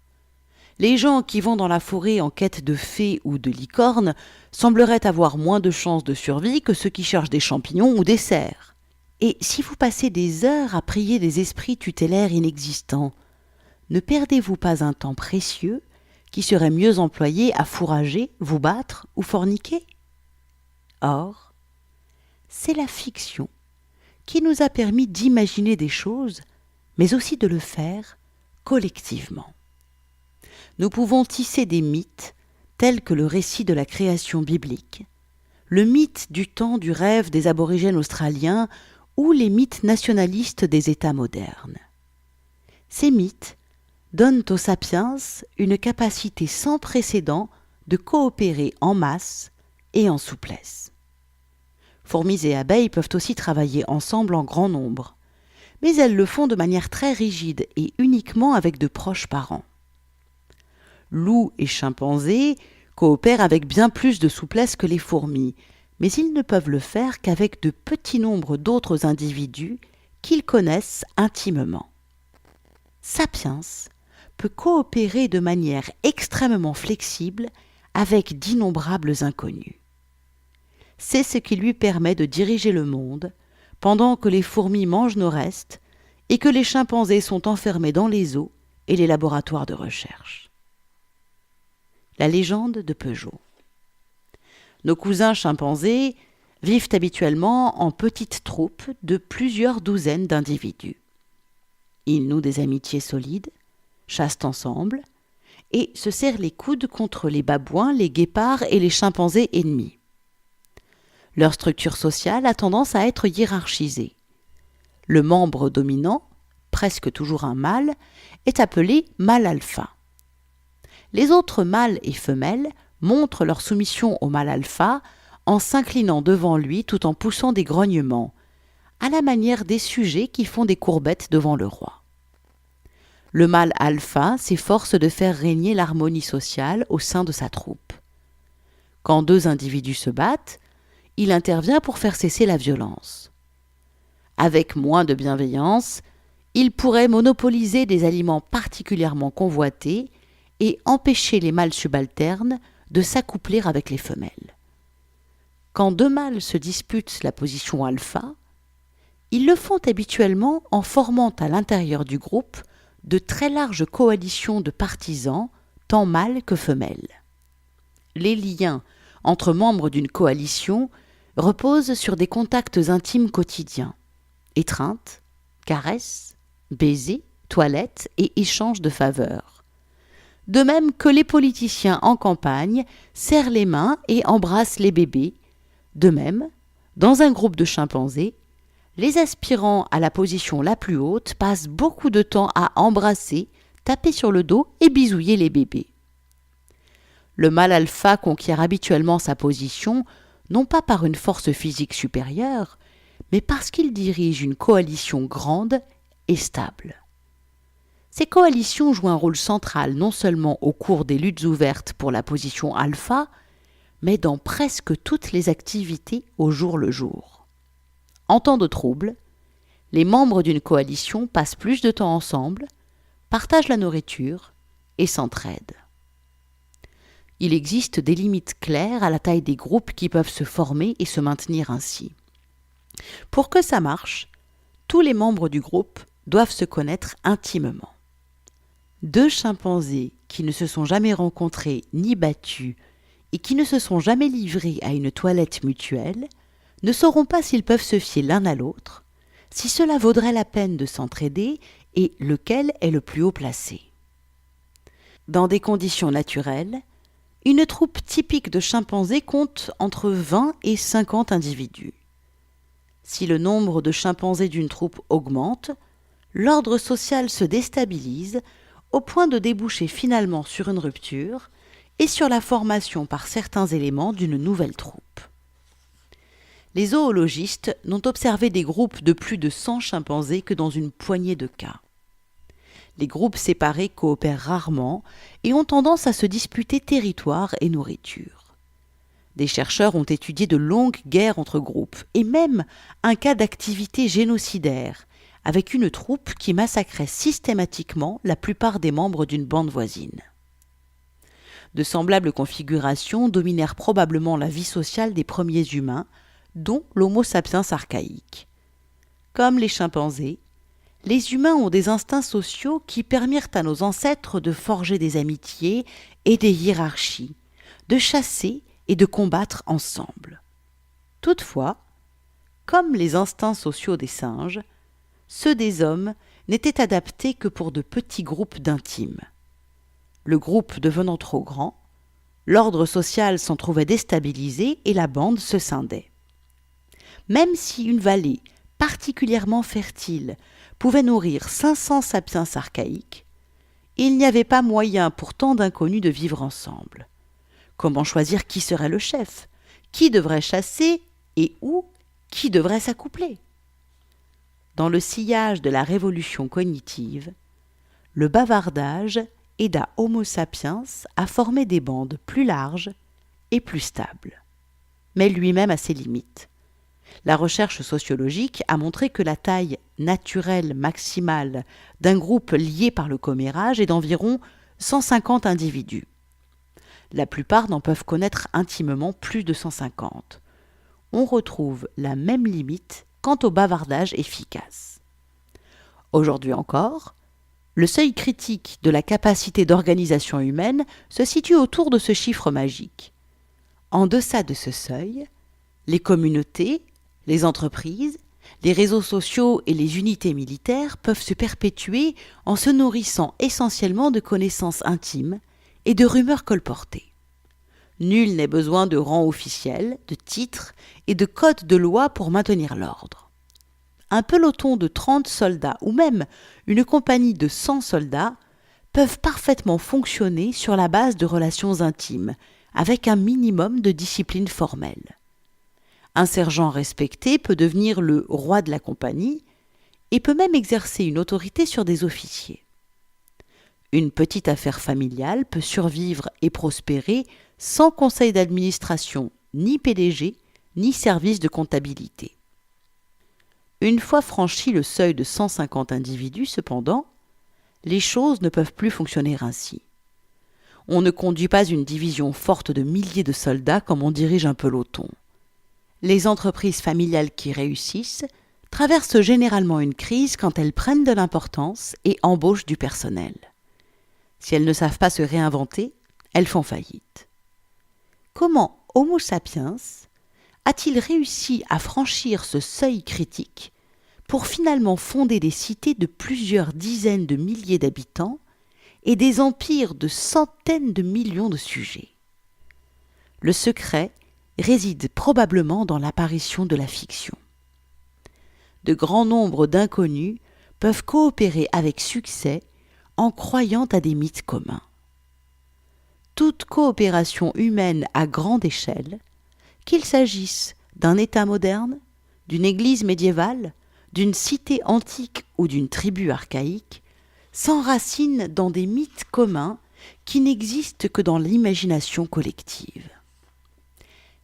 Les gens qui vont dans la forêt en quête de fées ou de licornes sembleraient avoir moins de chances de survie que ceux qui cherchent des champignons ou des cerfs. Et si vous passez des heures à prier des esprits tutélaires inexistants, ne perdez-vous pas un temps précieux qui serait mieux employé à fourrager, vous battre ou forniquer ? Or, c'est la fiction qui nous a permis d'imaginer des choses, mais aussi de le faire collectivement. Nous pouvons tisser des mythes tels que le récit de la création biblique, le mythe du temps du rêve des aborigènes australiens ou les mythes nationalistes des États modernes. Ces mythes donnent aux sapiens une capacité sans précédent de coopérer en masse et en souplesse. Fourmis et abeilles peuvent aussi travailler ensemble en grand nombre, mais elles le font de manière très rigide et uniquement avec de proches parents. Loups et chimpanzés coopèrent avec bien plus de souplesse que les fourmis, mais ils ne peuvent le faire qu'avec de petits nombres d'autres individus qu'ils connaissent intimement. Sapiens peut coopérer de manière extrêmement flexible avec d'innombrables inconnus. C'est ce qui lui permet de diriger le monde pendant que les fourmis mangent nos restes et que les chimpanzés sont enfermés dans les zoos et les laboratoires de recherche. La légende de Peugeot. Nos cousins chimpanzés vivent habituellement en petites troupes de plusieurs douzaines d'individus. Ils nouent des amitiés solides, chassent ensemble et se serrent les coudes contre les babouins, les guépards et les chimpanzés ennemis. Leur structure sociale a tendance à être hiérarchisée. Le membre dominant, presque toujours un mâle, est appelé mâle alpha. Les autres mâles et femelles montrent leur soumission au mâle alpha en s'inclinant devant lui tout en poussant des grognements, à la manière des sujets qui font des courbettes devant le roi. Le mâle alpha s'efforce de faire régner l'harmonie sociale au sein de sa troupe. Quand deux individus se battent, il intervient pour faire cesser la violence. Avec moins de bienveillance, il pourrait monopoliser des aliments particulièrement convoités et empêcher les mâles subalternes de s'accoupler avec les femelles. Quand deux mâles se disputent la position alpha, ils le font habituellement en formant à l'intérieur du groupe de très larges coalitions de partisans, tant mâles que femelles. Les liens entre membres d'une coalition reposent sur des contacts intimes quotidiens, étreintes, caresses, baisers, toilettes et échanges de faveurs. De même que les politiciens en campagne serrent les mains et embrassent les bébés, de même, dans un groupe de chimpanzés, les aspirants à la position la plus haute passent beaucoup de temps à embrasser, taper sur le dos et bisouiller les bébés. Le mâle alpha conquiert habituellement sa position non pas par une force physique supérieure, mais parce qu'il dirige une coalition grande et stable. Ces coalitions jouent un rôle central non seulement au cours des luttes ouvertes pour la position alpha, mais dans presque toutes les activités au jour le jour. En temps de trouble, les membres d'une coalition passent plus de temps ensemble, partagent la nourriture et s'entraident. Il existe des limites claires à la taille des groupes qui peuvent se former et se maintenir ainsi. Pour que ça marche, tous les membres du groupe doivent se connaître intimement. Deux chimpanzés qui ne se sont jamais rencontrés ni battus et qui ne se sont jamais livrés à une toilette mutuelle ne sauront pas s'ils peuvent se fier l'un à l'autre, si cela vaudrait la peine de s'entraider et lequel est le plus haut placé. Dans des conditions naturelles, une troupe typique de chimpanzés compte entre 20 et 50 individus. Si le nombre de chimpanzés d'une troupe augmente, l'ordre social se déstabilise au point de déboucher finalement sur une rupture et sur la formation par certains éléments d'une nouvelle troupe. Les zoologistes n'ont observé des groupes de plus de 100 chimpanzés que dans une poignée de cas. Les groupes séparés coopèrent rarement et ont tendance à se disputer territoire et nourriture. Des chercheurs ont étudié de longues guerres entre groupes et même un cas d'activité génocidaire avec une troupe qui massacrait systématiquement la plupart des membres d'une bande voisine. De semblables configurations dominèrent probablement la vie sociale des premiers humains, dont l'Homo sapiens archaïque. Comme les chimpanzés, les humains ont des instincts sociaux qui permirent à nos ancêtres de forger des amitiés et des hiérarchies, de chasser et de combattre ensemble. Toutefois, comme les instincts sociaux des singes, ceux des hommes n'étaient adaptés que pour de petits groupes d'intimes. Le groupe devenant trop grand, l'ordre social s'en trouvait déstabilisé et la bande se scindait. Même si une vallée particulièrement fertile pouvait nourrir 500 sapiens archaïques, il n'y avait pas moyen pour tant d'inconnus de vivre ensemble. Comment choisir qui serait le chef? Qui devrait chasser et où? Qui devrait s'accoupler? Dans le sillage de la révolution cognitive, le bavardage aida Homo sapiens à former des bandes plus larges et plus stables. Mais lui-même a ses limites. La recherche sociologique a montré que la taille naturelle maximale d'un groupe lié par le commérage est d'environ 150 individus. La plupart n'en peuvent connaître intimement plus de 150. On retrouve la même limite quant au bavardage efficace. Aujourd'hui encore, le seuil critique de la capacité d'organisation humaine se situe autour de ce chiffre magique. En deçà de ce seuil, les communautés, les entreprises, les réseaux sociaux et les unités militaires peuvent se perpétuer en se nourrissant essentiellement de connaissances intimes et de rumeurs colportées. Nul n'est besoin de rang officiel, de titres et de codes de loi pour maintenir l'ordre. Un peloton de 30 soldats ou même une compagnie de 100 soldats peuvent parfaitement fonctionner sur la base de relations intimes, avec un minimum de discipline formelle. Un sergent respecté peut devenir le roi de la compagnie et peut même exercer une autorité sur des officiers. Une petite affaire familiale peut survivre et prospérer sans conseil d'administration, ni PDG, ni service de comptabilité. Une fois franchi le seuil de 150 individus, cependant, les choses ne peuvent plus fonctionner ainsi. On ne conduit pas une division forte de milliers de soldats comme on dirige un peloton. Les entreprises familiales qui réussissent traversent généralement une crise quand elles prennent de l'importance et embauchent du personnel. Si elles ne savent pas se réinventer, elles font faillite. Comment Homo sapiens a-t-il réussi à franchir ce seuil critique pour finalement fonder des cités de plusieurs dizaines de milliers d'habitants et des empires de centaines de millions de sujets? Le secret réside probablement dans l'apparition de la fiction. De grands nombres d'inconnus peuvent coopérer avec succès en croyant à des mythes communs. Toute coopération humaine à grande échelle, qu'il s'agisse d'un État moderne, d'une église médiévale, d'une cité antique ou d'une tribu archaïque, s'enracine dans des mythes communs qui n'existent que dans l'imagination collective.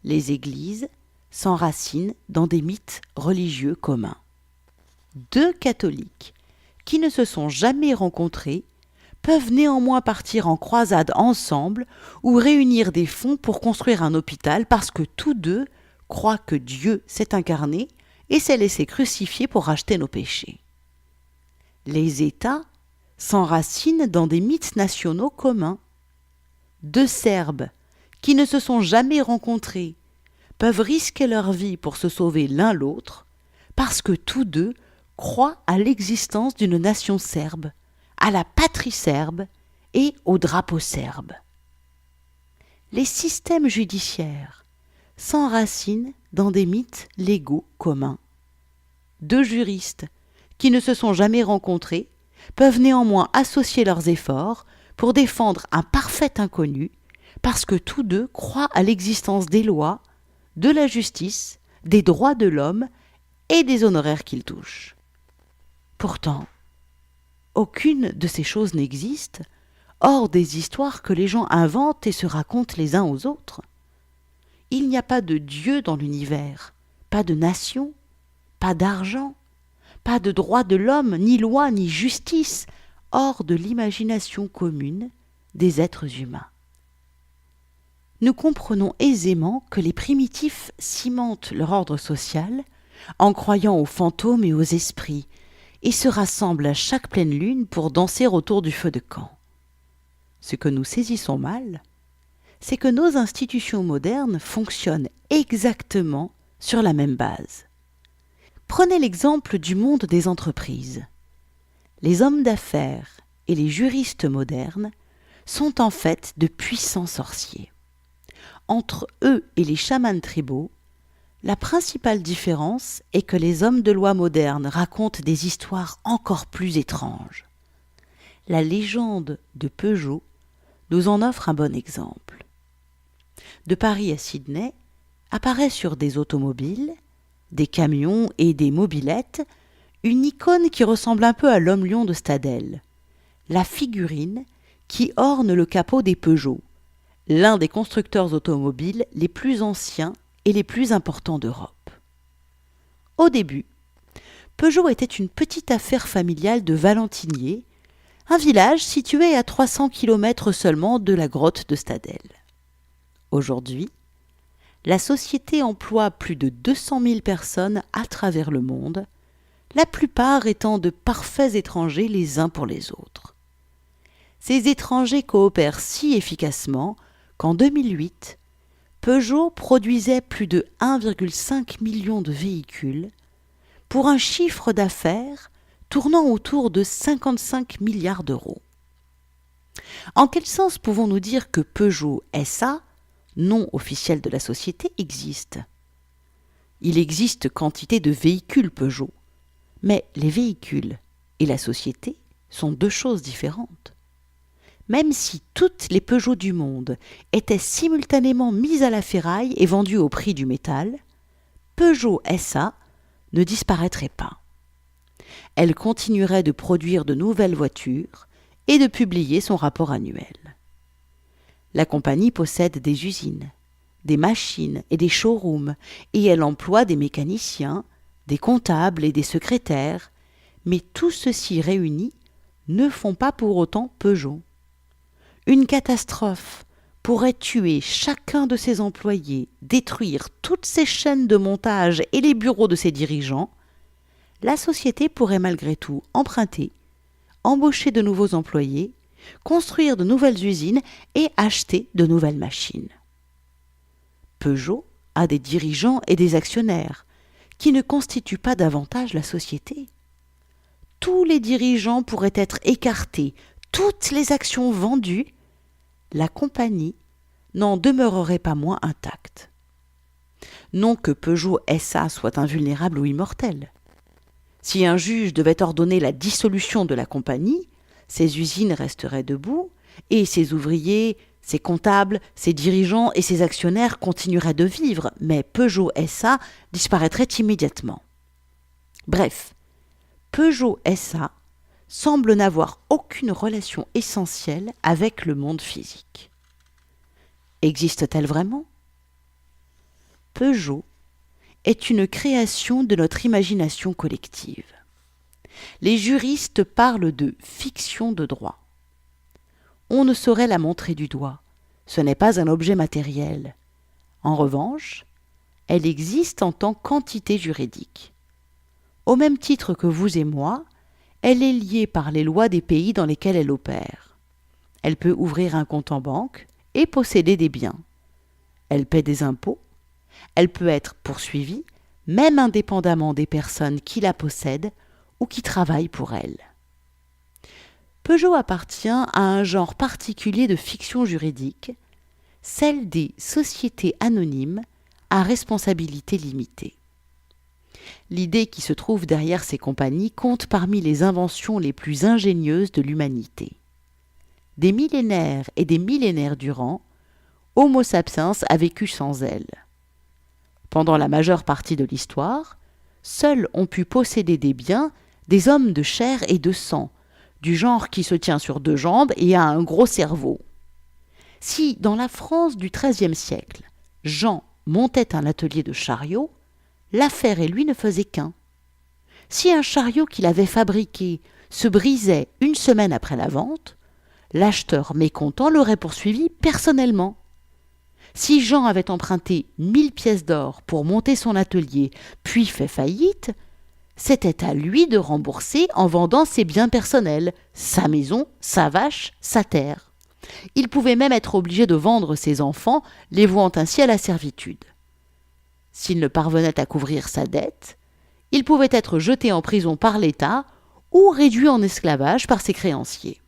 Les églises s'enracinent dans des mythes religieux communs. Deux catholiques qui ne se sont jamais rencontrés peuvent néanmoins partir en croisade ensemble ou réunir des fonds pour construire un hôpital parce que tous deux croient que Dieu s'est incarné et s'est laissé crucifier pour racheter nos péchés. Les États s'enracinent dans des mythes nationaux communs. Deux Serbes qui ne se sont jamais rencontrés peuvent risquer leur vie pour se sauver l'un l'autre parce que tous deux croient à l'existence d'une nation serbe, à la patrie serbe et au drapeau serbe. Les systèmes judiciaires s'enracinent dans des mythes légaux communs. Deux juristes qui ne se sont jamais rencontrés peuvent néanmoins associer leurs efforts pour défendre un parfait inconnu parce que tous deux croient à l'existence des lois, de la justice, des droits de l'homme et des honoraires qu'ils touchent. Pourtant, aucune de ces choses n'existe, hors des histoires que les gens inventent et se racontent les uns aux autres. Il n'y a pas de Dieu dans l'univers, pas de nation, pas d'argent, pas de droits de l'homme, ni loi, ni justice, hors de l'imagination commune des êtres humains. Nous comprenons aisément que les primitifs cimentent leur ordre social en croyant aux fantômes et aux esprits et se rassemblent à chaque pleine lune pour danser autour du feu de camp. Ce que nous saisissons mal, c'est que nos institutions modernes fonctionnent exactement sur la même base. Prenez l'exemple du monde des entreprises. Les hommes d'affaires et les juristes modernes sont en fait de puissants sorciers. Entre eux et les chamans tribaux, La principale différence est que les hommes de loi modernes racontent des histoires encore plus étranges. La légende de Peugeot nous en offre un bon exemple. De Paris à Sydney, apparaît sur des automobiles, des camions et des mobylettes une icône qui ressemble un peu à l'homme-lion de Stadel, la figurine qui orne le capot des Peugeot, l'un des constructeurs automobiles les plus anciens et les plus importants d'Europe. Au début, Peugeot était une petite affaire familiale de Valentinier, un village situé à 300 km seulement de la grotte de Stadel. Aujourd'hui, la société emploie plus de 200 000 personnes à travers le monde, la plupart étant de parfaits étrangers les uns pour les autres. Ces étrangers coopèrent si efficacement qu'en 2008, Peugeot produisait plus de 1,5 million de véhicules pour un chiffre d'affaires tournant autour de 55 milliards d'euros. En quel sens pouvons-nous dire que Peugeot SA, nom officiel de la société, existe ? Il existe quantité de véhicules Peugeot, mais les véhicules et la société sont deux choses différentes. Même si toutes les Peugeot du monde étaient simultanément mises à la ferraille et vendues au prix du métal, Peugeot SA ne disparaîtrait pas. Elle continuerait de produire de nouvelles voitures et de publier son rapport annuel. La compagnie possède des usines, des machines et des showrooms, et elle emploie des mécaniciens, des comptables et des secrétaires, mais tout ceci réunis ne font pas pour autant Peugeot. Une catastrophe pourrait tuer chacun de ses employés, détruire toutes ses chaînes de montage et les bureaux de ses dirigeants. La société pourrait malgré tout emprunter, embaucher de nouveaux employés, construire de nouvelles usines et acheter de nouvelles machines. Peugeot a des dirigeants et des actionnaires qui ne constituent pas davantage la société. Tous les dirigeants pourraient être écartés, toutes les actions vendues, la compagnie n'en demeurerait pas moins intacte. Non que Peugeot SA soit invulnérable ou immortel. Si un juge devait ordonner la dissolution de la compagnie, ses usines resteraient debout et ses ouvriers, ses comptables, ses dirigeants et ses actionnaires continueraient de vivre, mais Peugeot SA disparaîtrait immédiatement. Bref, Peugeot SA semble n'avoir aucune relation essentielle avec le monde physique. Existe-t-elle vraiment ? Peugeot est une création de notre imagination collective. Les juristes parlent de fiction de droit. On ne saurait la montrer du doigt. Ce n'est pas un objet matériel. En revanche, elle existe en tant qu'entité juridique. Au même titre que vous et moi, elle est liée par les lois des pays dans lesquels elle opère. Elle peut ouvrir un compte en banque et posséder des biens. Elle paie des impôts. Elle peut être poursuivie, même indépendamment des personnes qui la possèdent ou qui travaillent pour elle. Peugeot appartient à un genre particulier de fiction juridique, celle des sociétés anonymes à responsabilité limitée. L'idée qui se trouve derrière ces compagnies compte parmi les inventions les plus ingénieuses de l'humanité. Des millénaires et des millénaires durant, Homo sapiens a vécu sans elles. Pendant la majeure partie de l'histoire, seuls ont pu posséder des biens des hommes de chair et de sang, du genre qui se tient sur deux jambes et a un gros cerveau. Si, dans la France du XIIIe siècle, Jean montait un atelier de chariot, l'affaire et lui ne faisaient qu'un. Si un chariot qu'il avait fabriqué se brisait une semaine après la vente, l'acheteur mécontent l'aurait poursuivi personnellement. Si Jean avait emprunté 1000 pièces d'or pour monter son atelier, puis fait faillite, c'était à lui de rembourser en vendant ses biens personnels, sa maison, sa vache, sa terre. Il pouvait même être obligé de vendre ses enfants, les vouant ainsi à la servitude. S'il ne parvenait à couvrir sa dette, il pouvait être jeté en prison par l'État ou réduit en esclavage par ses créanciers.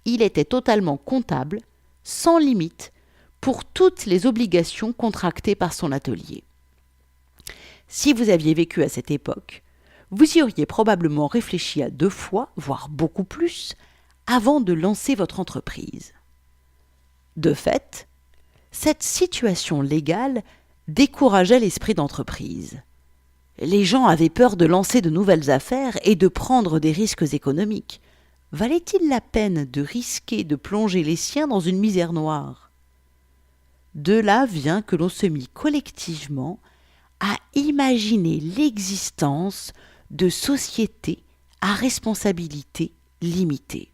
Il était totalement comptable, sans limite, pour toutes les obligations contractées par son atelier. Si vous aviez vécu à cette époque, vous y auriez probablement réfléchi à 2 fois, voire beaucoup plus, avant de lancer votre entreprise. De fait, cette situation légale décourageait l'esprit d'entreprise. Les gens avaient peur de lancer de nouvelles affaires et de prendre des risques économiques. Valait-il la peine de risquer de plonger les siens dans une misère noire ? De là vient que l'on se mit collectivement à imaginer l'existence de sociétés à responsabilité limitée.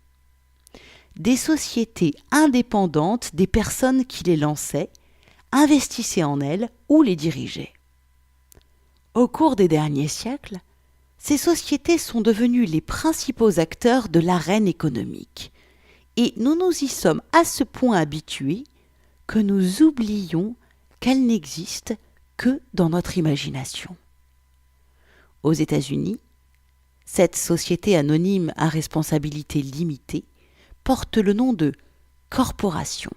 Des sociétés indépendantes des personnes qui les lançaient, investissaient en elles ou les dirigeaient. Au cours des derniers siècles, ces sociétés sont devenues les principaux acteurs de l'arène économique, et nous nous y sommes à ce point habitués que nous oublions qu'elles n'existent que dans notre imagination. Aux États-Unis, cette société anonyme à responsabilité limitée porte le nom de corporation,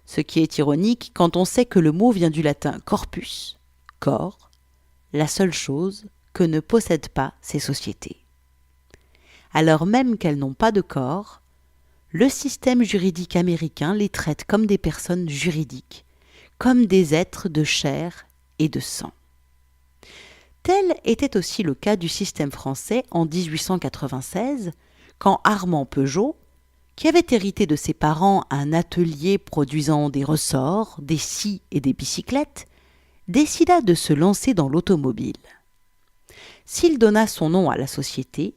ce qui est ironique quand on sait que le mot vient du latin corpus, corps, la seule chose que ne possèdent pas ces sociétés. Alors même qu'elles n'ont pas de corps, le système juridique américain les traite comme des personnes juridiques, comme des êtres de chair et de sang. Tel était aussi le cas du système français en 1896, quand Armand Peugeot, qui avait hérité de ses parents un atelier produisant des ressorts, des scies et des bicyclettes, décida de se lancer dans l'automobile. S'il donna son nom à la société,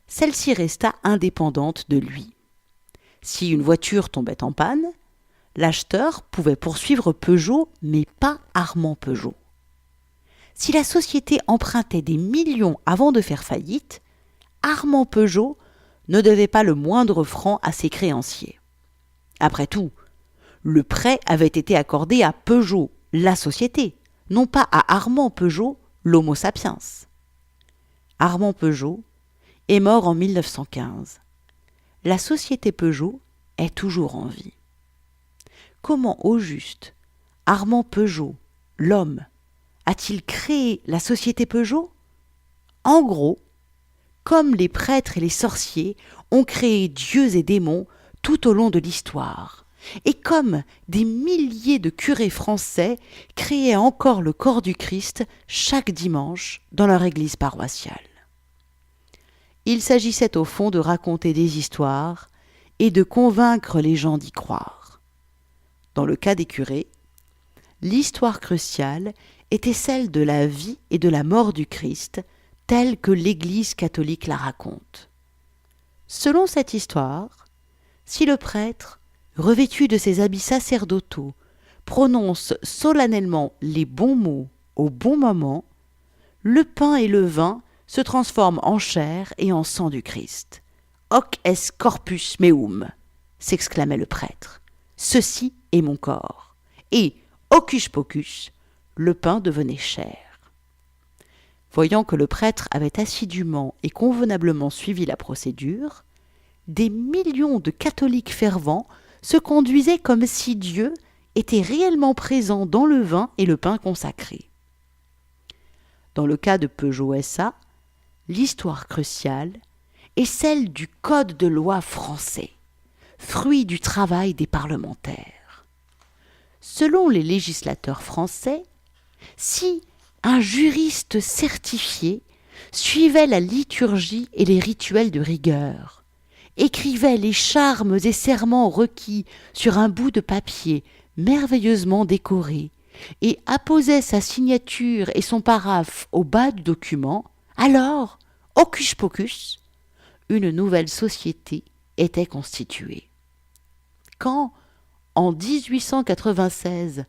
celle-ci resta indépendante de lui. Si une voiture tombait en panne, l'acheteur pouvait poursuivre Peugeot, mais pas Armand Peugeot. Si la société empruntait des millions avant de faire faillite, Armand Peugeot ne devait pas le moindre franc à ses créanciers. Après tout, le prêt avait été accordé à Peugeot, la société, non pas à Armand Peugeot, l'homo sapiens. Armand Peugeot est mort en 1915. La société Peugeot est toujours en vie. Comment, au juste, Armand Peugeot, l'homme, a-t-il créé la société Peugeot ? En gros, comme les prêtres et les sorciers ont créé dieux et démons tout au long de l'histoire, et comme des milliers de curés français créaient encore le corps du Christ chaque dimanche dans leur église paroissiale. Il s'agissait au fond de raconter des histoires et de convaincre les gens d'y croire. Dans le cas des curés, l'histoire cruciale était celle de la vie et de la mort du Christ, telle que l'Église catholique la raconte. Selon cette histoire, si le prêtre, revêtu de ses habits sacerdotaux, prononce solennellement les bons mots au bon moment, le pain et le vin se transforment en chair et en sang du Christ. « Hoc est corpus meum » s'exclamait le prêtre. « Ceci est mon corps. » Et « hocus pocus » le pain devenait chair. Voyant que le prêtre avait assidûment et convenablement suivi la procédure, des millions de catholiques fervents se conduisaient comme si Dieu était réellement présent dans le vin et le pain consacré. Dans le cas de Peugeot SA, l'histoire cruciale est celle du Code de loi français, fruit du travail des parlementaires. Selon les législateurs français, si un juriste certifié suivait la liturgie et les rituels de rigueur, écrivait les charmes et serments requis sur un bout de papier merveilleusement décoré et apposait sa signature et son paraphe au bas du document, alors, hocus pocus, une nouvelle société était constituée. Quand, en 1896,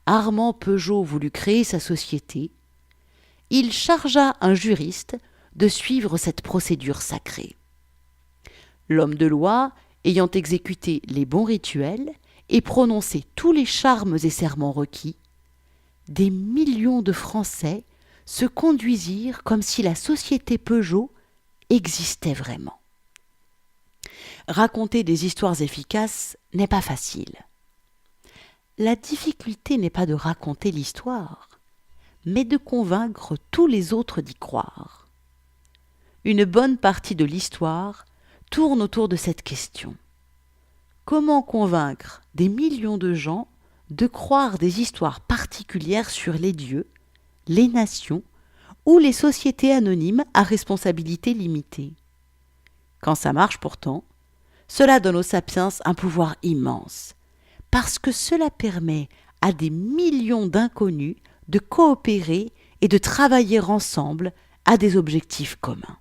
Armand Peugeot voulut créer sa société, il chargea un juriste de suivre cette procédure sacrée. L'homme de loi, ayant exécuté les bons rituels et prononcé tous les charmes et serments requis, des millions de Français se conduisirent comme si la société Peugeot existait vraiment. Raconter des histoires efficaces n'est pas facile. La difficulté n'est pas de raconter l'histoire, mais de convaincre tous les autres d'y croire. Une bonne partie de l'histoire tourne autour de cette question. Comment convaincre des millions de gens de croire des histoires particulières sur les dieux, les nations ou les sociétés anonymes à responsabilité limitée? Quand ça marche pourtant, cela donne aux sapiens un pouvoir immense, parce que cela permet à des millions d'inconnus de coopérer et de travailler ensemble à des objectifs communs.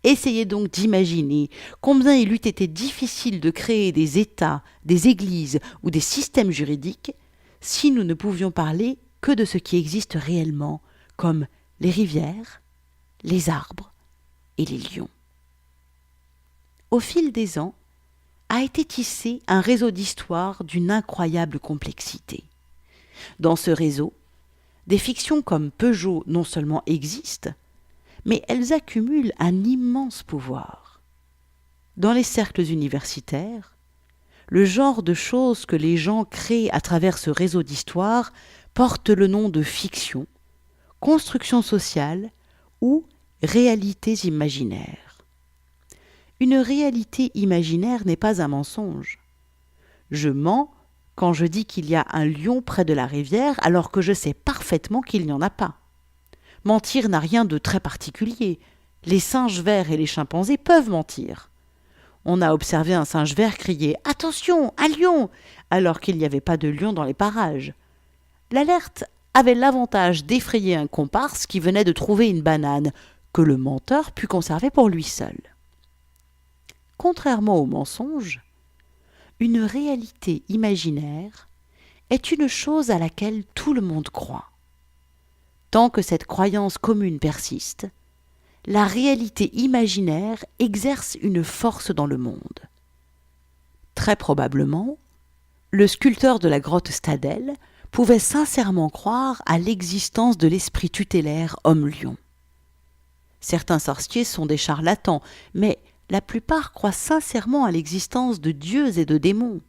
Essayez donc d'imaginer combien il eût été difficile de créer des États, des églises ou des systèmes juridiques si nous ne pouvions parler que de ce qui existe réellement, comme les rivières, les arbres et les lions. Au fil des ans, a été tissé un réseau d'histoires d'une incroyable complexité. Dans ce réseau, des fictions comme Peugeot non seulement existent, mais elles accumulent un immense pouvoir. Dans les cercles universitaires, le genre de choses que les gens créent à travers ce réseau d'histoires porte le nom de fiction, construction sociale ou réalités imaginaires. Une réalité imaginaire n'est pas un mensonge. Je mens quand je dis qu'il y a un lion près de la rivière alors que je sais parfaitement qu'il n'y en a pas. Mentir n'a rien de très particulier. Les singes verts et les chimpanzés peuvent mentir. On a observé un singe vert crier « Attention, un lion !» alors qu'il n'y avait pas de lion dans les parages. L'alerte avait l'avantage d'effrayer un comparse qui venait de trouver une banane que le menteur put conserver pour lui seul. Contrairement au mensonge, une réalité imaginaire est une chose à laquelle tout le monde croit. Tant que cette croyance commune persiste, la réalité imaginaire exerce une force dans le monde. Très probablement, le sculpteur de la grotte Stadel pouvait sincèrement croire à l'existence de l'esprit tutélaire homme-lion. Certains sorciers sont des charlatans, mais la plupart croient sincèrement à l'existence de dieux et de démons.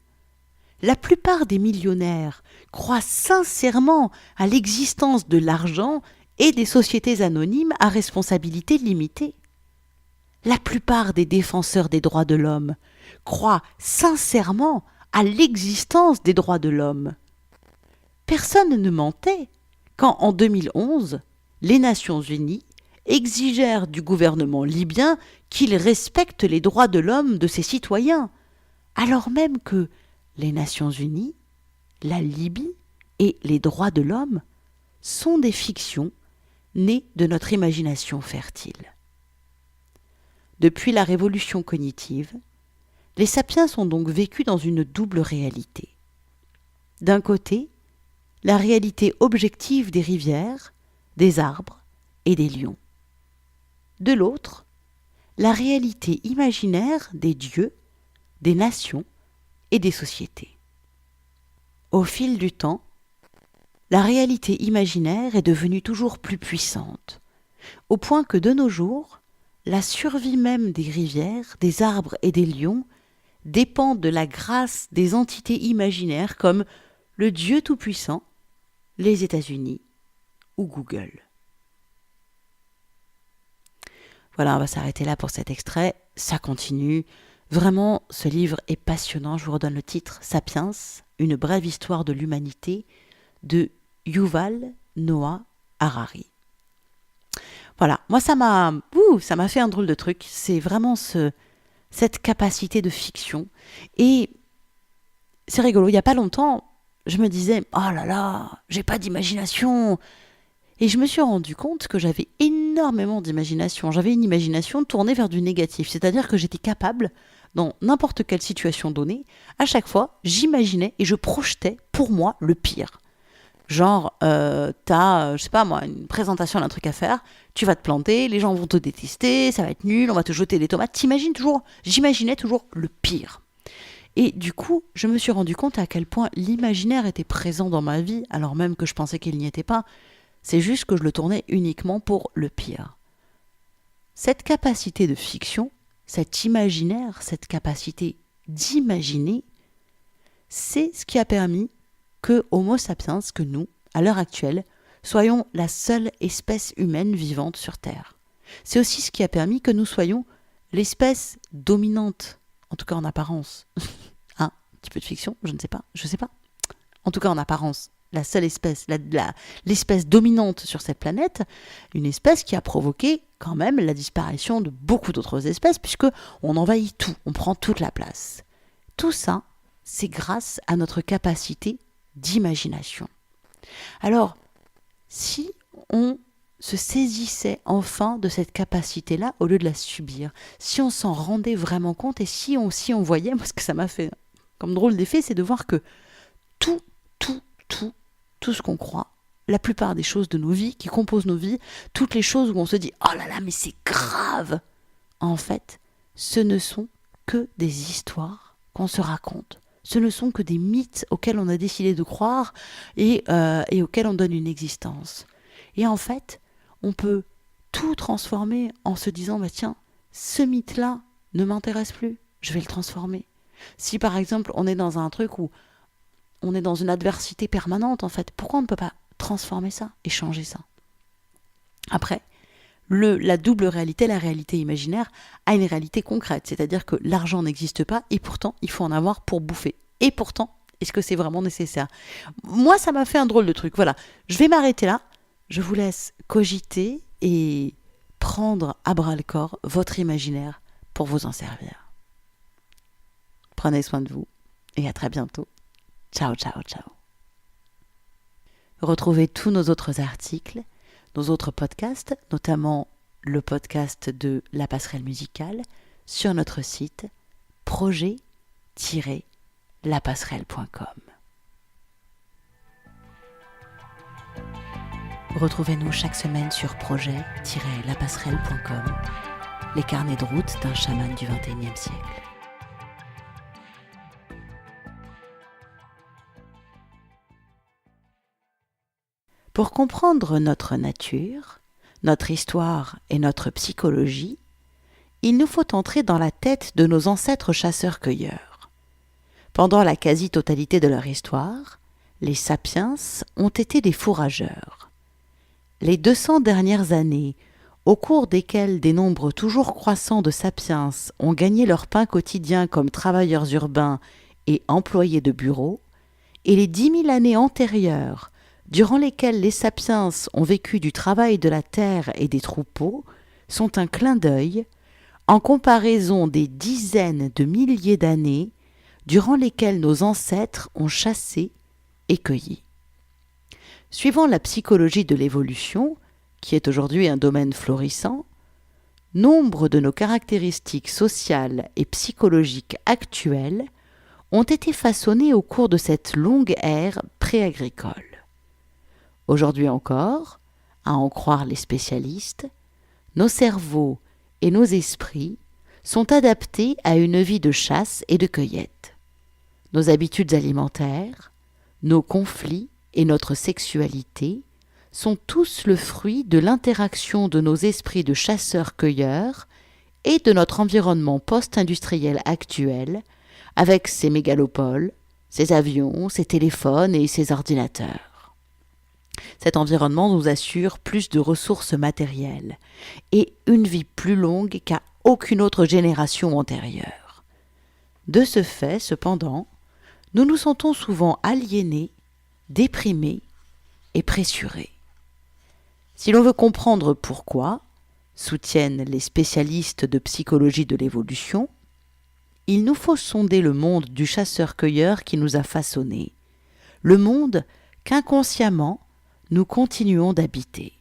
La plupart des millionnaires croient sincèrement à l'existence de l'argent et des sociétés anonymes à responsabilité limitée. La plupart des défenseurs des droits de l'homme croient sincèrement à l'existence des droits de l'homme. Personne ne mentait quand, en 2011, les Nations Unies exigèrent du gouvernement libyen qu'il respecte les droits de l'homme de ses citoyens, alors même que les Nations Unies, la Libye et les droits de l'homme sont des fictions nées de notre imagination fertile. Depuis la révolution cognitive, les sapiens ont donc vécu dans une double réalité. D'un côté, la réalité objective des rivières, des arbres et des lions. De l'autre, la réalité imaginaire des dieux, des nations et des sociétés. Au fil du temps, la réalité imaginaire est devenue toujours plus puissante, au point que de nos jours, la survie même des rivières, des arbres et des lions dépend de la grâce des entités imaginaires comme le Dieu Tout-Puissant, les États-Unis ou Google. Voilà, on va s'arrêter là pour cet extrait. Ça continue. Vraiment, ce livre est passionnant. Je vous redonne le titre, Sapiens, une brève histoire de l'humanité, de Yuval Noah Harari. Voilà, moi ça m'a fait un drôle de truc. C'est vraiment cette capacité de fiction. Et c'est rigolo, il n'y a pas longtemps, je me disais « Oh là là, j'ai pas d'imagination !» Et je me suis rendu compte que j'avais énormément d'imagination. J'avais une imagination tournée vers du négatif. C'est-à-dire que j'étais capable, dans n'importe quelle situation donnée, à chaque fois, j'imaginais et je projetais pour moi le pire. Genre, t'as, je sais pas moi, une présentation d'un truc à faire, tu vas te planter, les gens vont te détester, ça va être nul, on va te jeter des tomates. J'imaginais toujours le pire. Et du coup, je me suis rendu compte à quel point l'imaginaire était présent dans ma vie, alors même que je pensais qu'il n'y était pas. C'est juste que je le tournais uniquement pour le pire. Cette capacité de fiction, cet imaginaire, cette capacité d'imaginer, c'est ce qui a permis que Homo sapiens, que nous, à l'heure actuelle, soyons la seule espèce humaine vivante sur Terre. C'est aussi ce qui a permis que nous soyons l'espèce dominante, en tout cas en apparence. Un petit peu de fiction, je sais pas. En tout cas en apparence, la seule espèce, l'espèce dominante sur cette planète, une espèce qui a provoqué quand même la disparition de beaucoup d'autres espèces, puisque on envahit tout, on prend toute la place. Tout ça, c'est grâce à notre capacité d'imagination. Alors, si on se saisissait enfin de cette capacité-là au lieu de la subir, si on s'en rendait vraiment compte et si on voyait, moi ce que ça m'a fait comme drôle d'effet, c'est de voir que tout ce qu'on croit, la plupart des choses de nos vies, qui composent nos vies, toutes les choses où on se dit « Oh là là, mais c'est grave !» En fait, ce ne sont que des histoires qu'on se raconte. Ce ne sont que des mythes auxquels on a décidé de croire et auxquels on donne une existence. Et en fait, on peut tout transformer en se disant « Tiens, ce mythe-là ne m'intéresse plus, je vais le transformer. » Si par exemple, on est dans un truc où on est dans une adversité permanente, en fait, pourquoi on ne peut pas transformer ça et changer ça? Après, la double réalité, la réalité imaginaire, a une réalité concrète, c'est-à-dire que l'argent n'existe pas et pourtant, il faut en avoir pour bouffer. Et pourtant, est-ce que c'est vraiment nécessaire? Moi, ça m'a fait un drôle de truc. Voilà, je vais m'arrêter là. Je vous laisse cogiter et prendre à bras-le-corps votre imaginaire pour vous en servir. Prenez soin de vous et à très bientôt. Ciao, ciao, ciao. Retrouvez tous nos autres articles, nos autres podcasts, notamment le podcast de La Passerelle Musicale, sur notre site projet-lapasserelle.com. Retrouvez-nous chaque semaine sur projet-lapasserelle.com, les carnets de route d'un chaman du XXIe siècle. Pour comprendre notre nature, notre histoire et notre psychologie, il nous faut entrer dans la tête de nos ancêtres chasseurs-cueilleurs. Pendant la quasi-totalité de leur histoire, les sapiens ont été des fourrageurs. Les 200 dernières années, au cours desquelles des nombres toujours croissants de sapiens ont gagné leur pain quotidien comme travailleurs urbains et employés de bureau, et les 10 000 années antérieures, durant lesquelles les sapiens ont vécu du travail de la terre et des troupeaux, sont un clin d'œil en comparaison des dizaines de milliers d'années durant lesquelles nos ancêtres ont chassé et cueilli. Suivant la psychologie de l'évolution, qui est aujourd'hui un domaine florissant, nombre de nos caractéristiques sociales et psychologiques actuelles ont été façonnées au cours de cette longue ère préagricole. Aujourd'hui encore, à en croire les spécialistes, nos cerveaux et nos esprits sont adaptés à une vie de chasse et de cueillette. Nos habitudes alimentaires, nos conflits et notre sexualité sont tous le fruit de l'interaction de nos esprits de chasseurs-cueilleurs et de notre environnement post-industriel actuel avec ses mégalopoles, ses avions, ses téléphones et ses ordinateurs. Cet environnement nous assure plus de ressources matérielles et une vie plus longue qu'à aucune autre génération antérieure. De ce fait, cependant, nous nous sentons souvent aliénés, déprimés et pressurés. Si l'on veut comprendre pourquoi, soutiennent les spécialistes de psychologie de l'évolution, il nous faut sonder le monde du chasseur-cueilleur qui nous a façonnés, le monde qu'inconsciemment nous continuons d'habiter.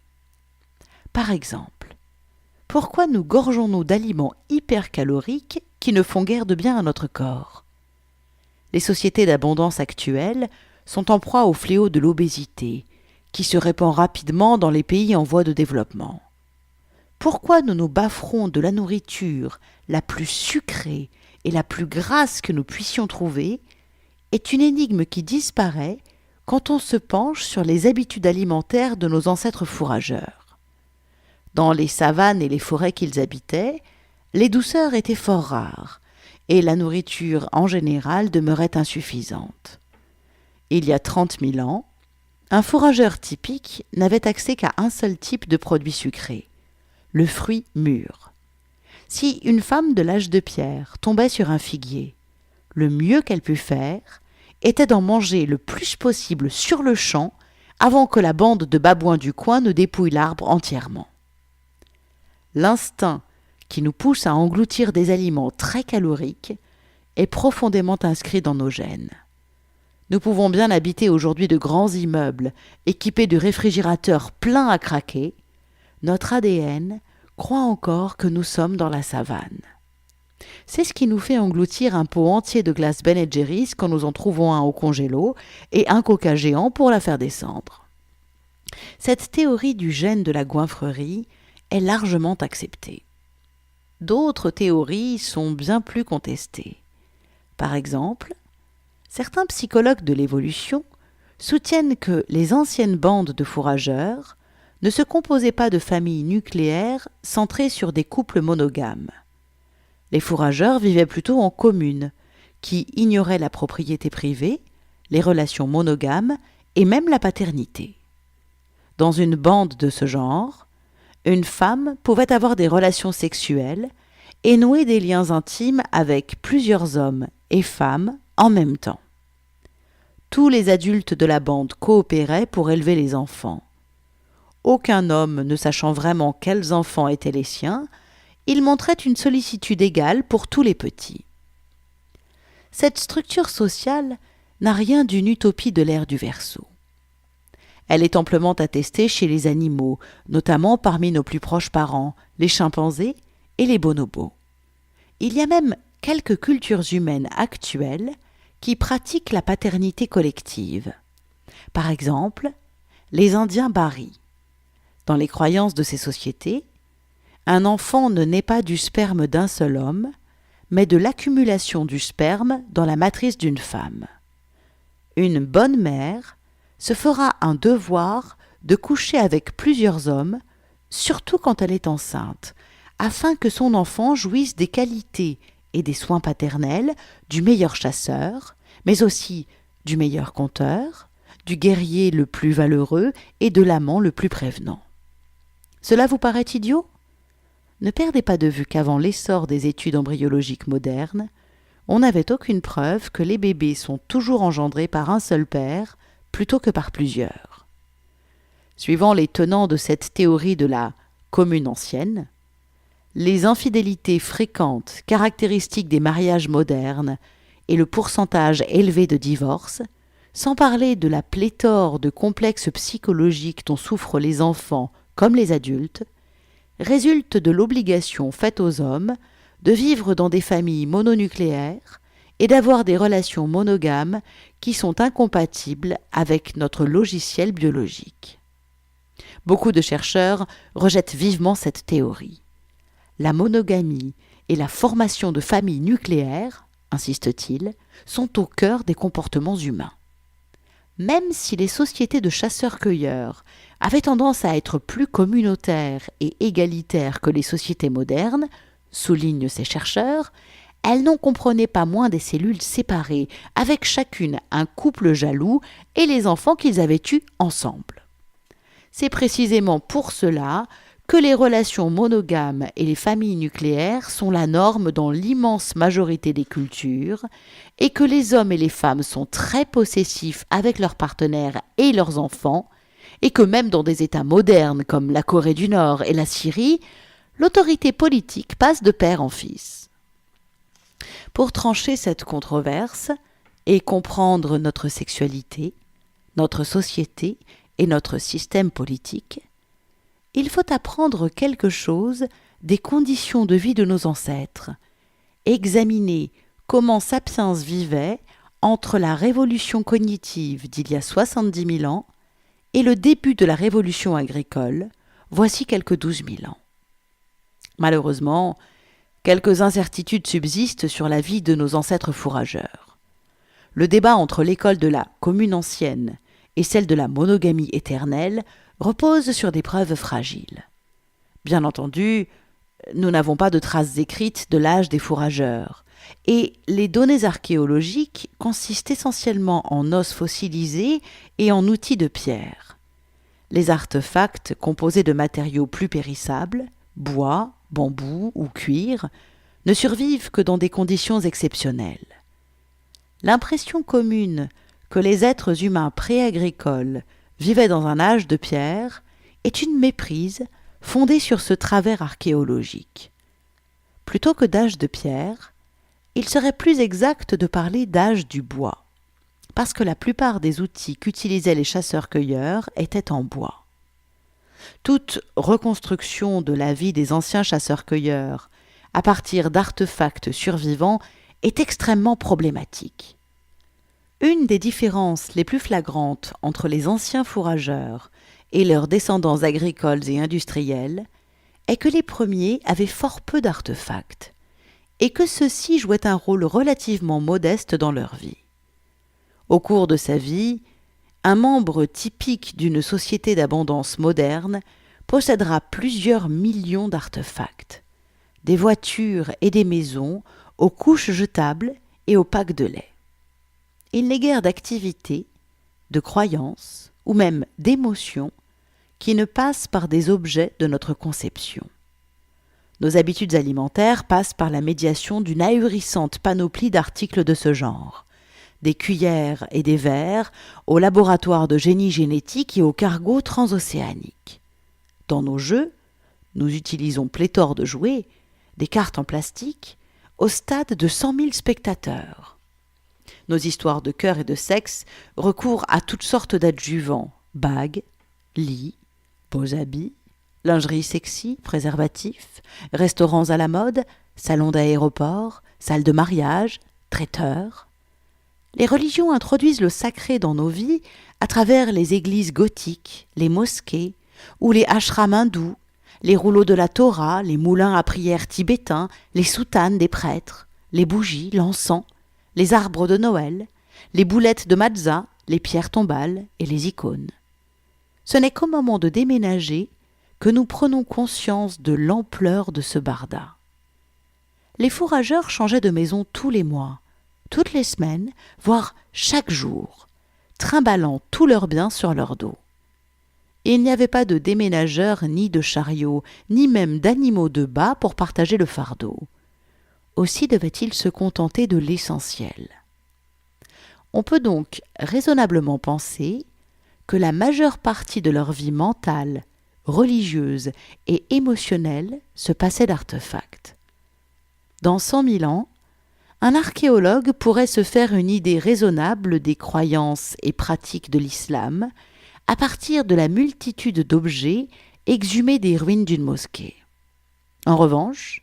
Par exemple, pourquoi nous gorgeons-nous d'aliments hypercaloriques qui ne font guère de bien à notre corps? Les sociétés d'abondance actuelles sont en proie au fléau de l'obésité, qui se répand rapidement dans les pays en voie de développement. Pourquoi nous nous bafferons de la nourriture la plus sucrée et la plus grasse que nous puissions trouver est une énigme qui disparaît quand on se penche sur les habitudes alimentaires de nos ancêtres fourrageurs. Dans les savanes et les forêts qu'ils habitaient, les douceurs étaient fort rares, et la nourriture en général demeurait insuffisante. Il y a 30 000 ans, Un fourrageur typique n'avait accès qu'à un seul type de produit sucré, le fruit mûr. Si une femme de l'âge de pierre tombait sur un figuier, le mieux qu'elle pût faire était d'en manger le plus possible sur le champ avant que la bande de babouins du coin ne dépouille l'arbre entièrement. L'instinct qui nous pousse à engloutir des aliments très caloriques est profondément inscrit dans nos gènes. Nous pouvons bien habiter aujourd'hui de grands immeubles équipés de réfrigérateurs pleins à craquer. Notre ADN croit encore que nous sommes dans la savane. C'est ce qui nous fait engloutir un pot entier de glace Ben & Jerry's quand nous en trouvons un au congélo et un Coca géant pour la faire descendre. Cette théorie du gène de la goinfrerie est largement acceptée. D'autres théories sont bien plus contestées. Par exemple, certains psychologues de l'évolution soutiennent que les anciennes bandes de fourrageurs ne se composaient pas de familles nucléaires centrées sur des couples monogames. Les fourrageurs vivaient plutôt en communes, qui ignoraient la propriété privée, les relations monogames et même la paternité. Dans une bande de ce genre, une femme pouvait avoir des relations sexuelles et nouer des liens intimes avec plusieurs hommes et femmes en même temps. Tous les adultes de la bande coopéraient pour élever les enfants. Aucun homme ne sachant vraiment quels enfants étaient les siens, il montrait une sollicitude égale pour tous les petits. Cette structure sociale n'a rien d'une utopie de l'ère du Verseau. Elle est amplement attestée chez les animaux, notamment parmi nos plus proches parents, les chimpanzés et les bonobos. Il y a même quelques cultures humaines actuelles qui pratiquent la paternité collective. Par exemple, les Indiens Bari. Dans les croyances de ces sociétés, un enfant ne naît pas du sperme d'un seul homme, mais de l'accumulation du sperme dans la matrice d'une femme. Une bonne mère se fera un devoir de coucher avec plusieurs hommes, surtout quand elle est enceinte, afin que son enfant jouisse des qualités et des soins paternels du meilleur chasseur, mais aussi du meilleur conteur, du guerrier le plus valeureux et de l'amant le plus prévenant. Cela vous paraît idiot ? Ne perdez pas de vue qu'avant l'essor des études embryologiques modernes, on n'avait aucune preuve que les bébés sont toujours engendrés par un seul père plutôt que par plusieurs. Suivant les tenants de cette théorie de la commune ancienne, les infidélités fréquentes caractéristiques des mariages modernes et le pourcentage élevé de divorces, sans parler de la pléthore de complexes psychologiques dont souffrent les enfants comme les adultes, résulte de l'obligation faite aux hommes de vivre dans des familles mononucléaires et d'avoir des relations monogames qui sont incompatibles avec notre logiciel biologique. Beaucoup de chercheurs rejettent vivement cette théorie. La monogamie et la formation de familles nucléaires, insiste-t-il, sont au cœur des comportements humains. Même si les sociétés de chasseurs-cueilleurs avaient tendance à être plus communautaires et égalitaires que les sociétés modernes, soulignent ces chercheurs, elles n'en comprenaient pas moins des cellules séparées, avec chacune un couple jaloux et les enfants qu'ils avaient eus ensemble. C'est précisément pour cela que les relations monogames et les familles nucléaires sont la norme dans l'immense majorité des cultures et que les hommes et les femmes sont très possessifs avec leurs partenaires et leurs enfants et que même dans des États modernes comme la Corée du Nord et la Syrie, l'autorité politique passe de père en fils. Pour trancher cette controverse et comprendre notre sexualité, notre société et notre système politique, il faut apprendre quelque chose des conditions de vie de nos ancêtres, examiner comment Sapiens vivait entre la révolution cognitive d'il y a 70 000 ans et le début de la révolution agricole, voici quelques 12 000 ans. Malheureusement, quelques incertitudes subsistent sur la vie de nos ancêtres fourrageurs. Le débat entre l'école de la commune ancienne et celle de la monogamie éternelle repose sur des preuves fragiles. Bien entendu, nous n'avons pas de traces écrites de l'âge des fourrageurs, et les données archéologiques consistent essentiellement en os fossilisés et en outils de pierre. Les artefacts composés de matériaux plus périssables, bois, bambou ou cuir, ne survivent que dans des conditions exceptionnelles. L'impression commune que les êtres humains pré-agricoles vivaient dans un âge de pierre est une méprise fondée sur ce travers archéologique. Plutôt que d'âge de pierre, il serait plus exact de parler d'âge du bois, parce que la plupart des outils qu'utilisaient les chasseurs-cueilleurs étaient en bois. Toute reconstruction de la vie des anciens chasseurs-cueilleurs à partir d'artefacts survivants est extrêmement problématique. Une des différences les plus flagrantes entre les anciens fourrageurs et leurs descendants agricoles et industriels est que les premiers avaient fort peu d'artefacts et que ceux-ci jouaient un rôle relativement modeste dans leur vie. Au cours de sa vie, un membre typique d'une société d'abondance moderne possédera plusieurs millions d'artefacts, des voitures et des maisons aux couches jetables et aux packs de lait. Il n'est guère d'activité, de croyances ou même d'émotions qui ne passent par des objets de notre conception. Nos habitudes alimentaires passent par la médiation d'une ahurissante panoplie d'articles de ce genre, des cuillères et des verres aux laboratoires de génie génétique et aux cargos transocéaniques. Dans nos jeux, nous utilisons pléthore de jouets, des cartes en plastique, au stade de 100 000 spectateurs. Nos histoires de cœur et de sexe recourent à toutes sortes d'adjuvants, bagues, lits, beaux habits, lingerie sexy, préservatifs, restaurants à la mode, salons d'aéroport, salles de mariage, traiteurs. Les religions introduisent le sacré dans nos vies à travers les églises gothiques, les mosquées ou les ashrams hindous, les rouleaux de la Torah, les moulins à prière tibétains, les soutanes des prêtres, les bougies, l'encens, les arbres de Noël, les boulettes de matzah, les pierres tombales et les icônes. Ce n'est qu'au moment de déménager que nous prenons conscience de l'ampleur de ce barda. Les fourrageurs changeaient de maison tous les mois, toutes les semaines, voire chaque jour, trimballant tous leurs biens sur leur dos. Et il n'y avait pas de déménageurs, ni de chariots, ni même d'animaux de bas pour partager le fardeau. Aussi devaient-ils se contenter de l'essentiel. On peut donc raisonnablement penser que la majeure partie de leur vie mentale, religieuse et émotionnelle se passait d'artefacts. Dans 100 000 ans, un archéologue pourrait se faire une idée raisonnable des croyances et pratiques de l'islam à partir de la multitude d'objets exhumés des ruines d'une mosquée. En revanche,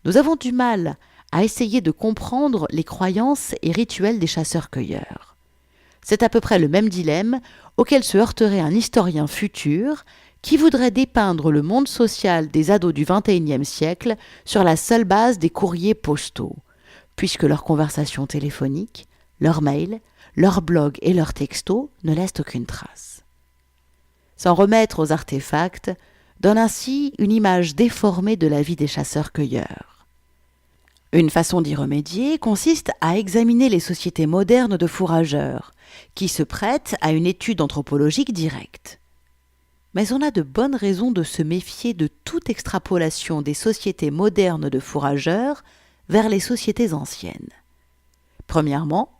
nous avons du mal à essayer de comprendre les croyances et rituels des chasseurs-cueilleurs. C'est à peu près le même dilemme auquel se heurterait un historien futur qui voudrait dépeindre le monde social des ados du XXIe siècle sur la seule base des courriers postaux, puisque leurs conversations téléphoniques, leurs mails, leurs blogs et leurs textos ne laissent aucune trace. S'en remettre aux artefacts donne ainsi une image déformée de la vie des chasseurs-cueilleurs. Une façon d'y remédier consiste à examiner les sociétés modernes de fourrageurs, qui se prêtent à une étude anthropologique directe. Mais on a de bonnes raisons de se méfier de toute extrapolation des sociétés modernes de fourrageurs vers les sociétés anciennes. Premièrement,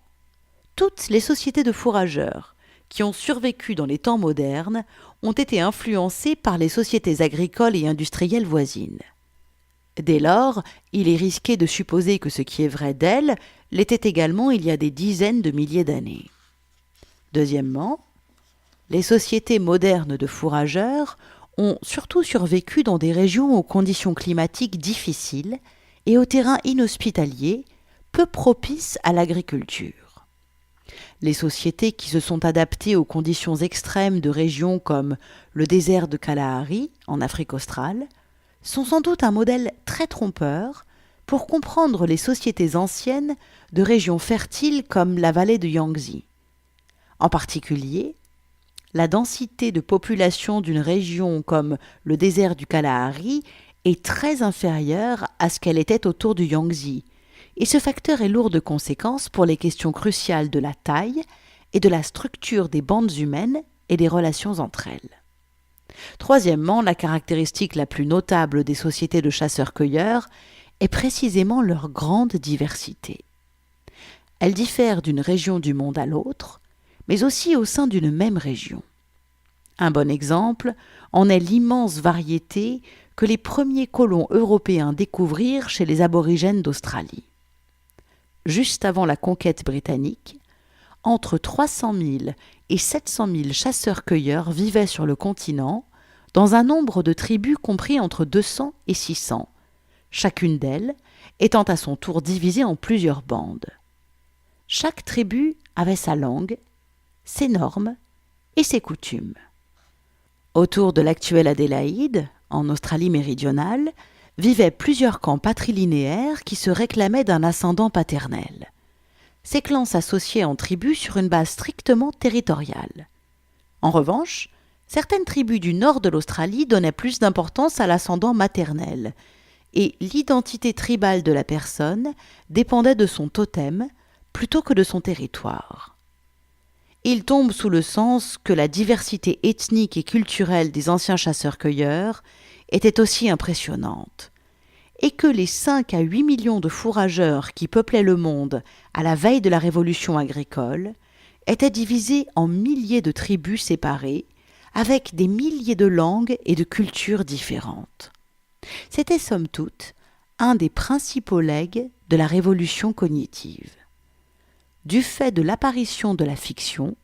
toutes les sociétés de fourrageurs qui ont survécu dans les temps modernes ont été influencées par les sociétés agricoles et industrielles voisines. Dès lors, il est risqué de supposer que ce qui est vrai d'elles l'était également il y a des dizaines de milliers d'années. Deuxièmement, les sociétés modernes de fourrageurs ont surtout survécu dans des régions aux conditions climatiques difficiles et aux terrains inhospitaliers, peu propices à l'agriculture. Les sociétés qui se sont adaptées aux conditions extrêmes de régions comme le désert de Kalahari, en Afrique australe, sont sans doute un modèle très trompeur pour comprendre les sociétés anciennes de régions fertiles comme la vallée de Yangtze. En particulier, la densité de population d'une région comme le désert du Kalahari est très inférieure à ce qu'elle était autour du Yangtze, et ce facteur est lourd de conséquences pour les questions cruciales de la taille et de la structure des bandes humaines et des relations entre elles. Troisièmement, la caractéristique la plus notable des sociétés de chasseurs-cueilleurs est précisément leur grande diversité. Elles diffèrent d'une région du monde à l'autre, mais aussi au sein d'une même région. Un bon exemple en est l'immense variété que les premiers colons européens découvrirent chez les aborigènes d'Australie. Juste avant la conquête britannique, entre 300 000 et 700 000 chasseurs-cueilleurs vivaient sur le continent, dans un nombre de tribus compris entre 200 et 600, chacune d'elles étant à son tour divisée en plusieurs bandes. Chaque tribu avait sa langue, ses normes et ses coutumes. Autour de l'actuelle Adélaïde, en Australie méridionale, vivaient plusieurs clans patrilinéaires qui se réclamaient d'un ascendant paternel. Ces clans s'associaient en tribus sur une base strictement territoriale. En revanche, certaines tribus du nord de l'Australie donnaient plus d'importance à l'ascendant maternel, et l'identité tribale de la personne dépendait de son totem plutôt que de son territoire. Il tombe sous le sens que la diversité ethnique et culturelle des anciens chasseurs-cueilleurs était aussi impressionnante, et que les 5 à 8 millions de fourrageurs qui peuplaient le monde à la veille de la révolution agricole étaient divisés en milliers de tribus séparées, avec des milliers de langues et de cultures différentes. C'était somme toute un des principaux legs de la révolution cognitive. Du fait de l'apparition de la fiction,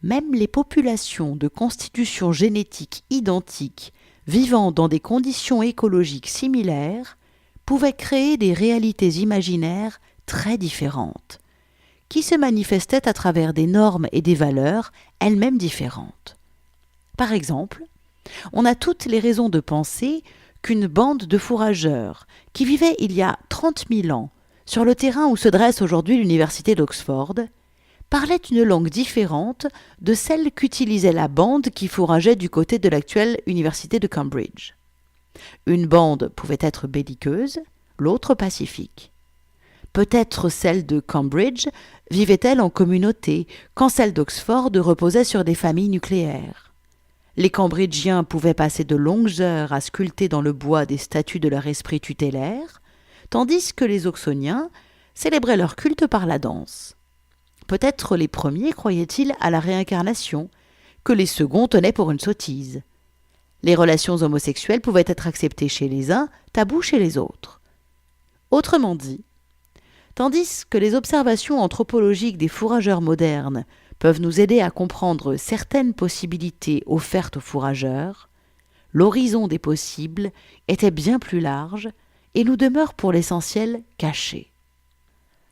même les populations de constitution génétique identique vivant dans des conditions écologiques similaires pouvaient créer des réalités imaginaires très différentes, qui se manifestaient à travers des normes et des valeurs elles-mêmes différentes. Par exemple, on a toutes les raisons de penser qu'une bande de fourrageurs qui vivait il y a 30 000 ans sur le terrain où se dresse aujourd'hui l'université d'Oxford parlait une langue différente de celle qu'utilisait la bande qui fourrageait du côté de l'actuelle université de Cambridge. Une bande pouvait être belliqueuse, l'autre pacifique. Peut-être celle de Cambridge vivait-elle en communauté, quand celle d'Oxford reposait sur des familles nucléaires. Les Cambridgiens pouvaient passer de longues heures à sculpter dans le bois des statues de leur esprit tutélaire, tandis que les Oxoniens célébraient leur culte par la danse. Peut-être les premiers croyaient-ils à la réincarnation, que les seconds tenaient pour une sottise. Les relations homosexuelles pouvaient être acceptées chez les uns, tabous chez les autres. Autrement dit, tandis que les observations anthropologiques des fourrageurs modernes peuvent nous aider à comprendre certaines possibilités offertes aux fourrageurs, l'horizon des possibles était bien plus large et nous demeure pour l'essentiel caché.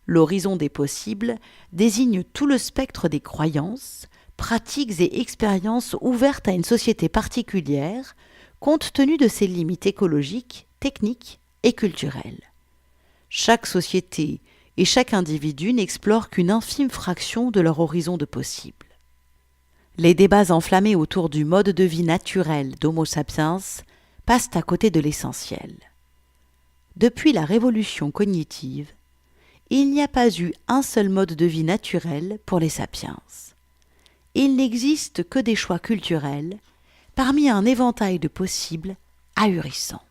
L'horizon des possibles désigne tout le spectre des croyances, pratiques et expériences ouvertes à une société particulière, compte tenu de ses limites écologiques, techniques et culturelles. Chaque société et chaque individu n'explore qu'une infime fraction de leur horizon de possibles. Les débats enflammés autour du mode de vie naturel d'Homo sapiens passent à côté de l'essentiel. Depuis la révolution cognitive, il n'y a pas eu un seul mode de vie naturel pour les sapiens. Il n'existe que des choix culturels parmi un éventail de possibles ahurissants.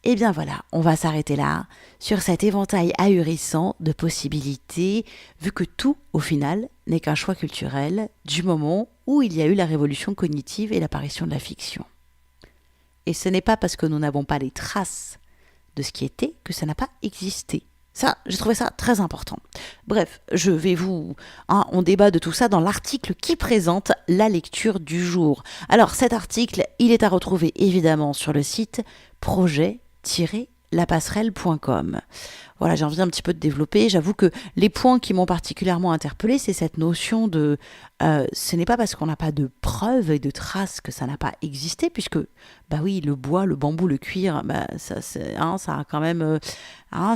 Et bien voilà, on va s'arrêter là, sur cet éventail ahurissant de possibilités, vu que tout, au final, n'est qu'un choix culturel du moment où il y a eu la révolution cognitive et l'apparition de la fiction. Et ce n'est pas parce que nous n'avons pas les traces de ce qui était que ça n'a pas existé. Ça, j'ai trouvé ça très important. Bref, on débat de tout ça dans l'article qui présente la lecture du jour. Alors, cet article, il est à retrouver évidemment sur le site projet-lapasserelle.com. voilà, j'ai envie un petit peu de développer. J'avoue que les points qui m'ont particulièrement interpellée, c'est cette notion de ce n'est pas parce qu'on n'a pas de preuves et de traces que ça n'a pas existé, puisque, bah oui, le bois, le bambou, le cuir, bah, ça a quand même,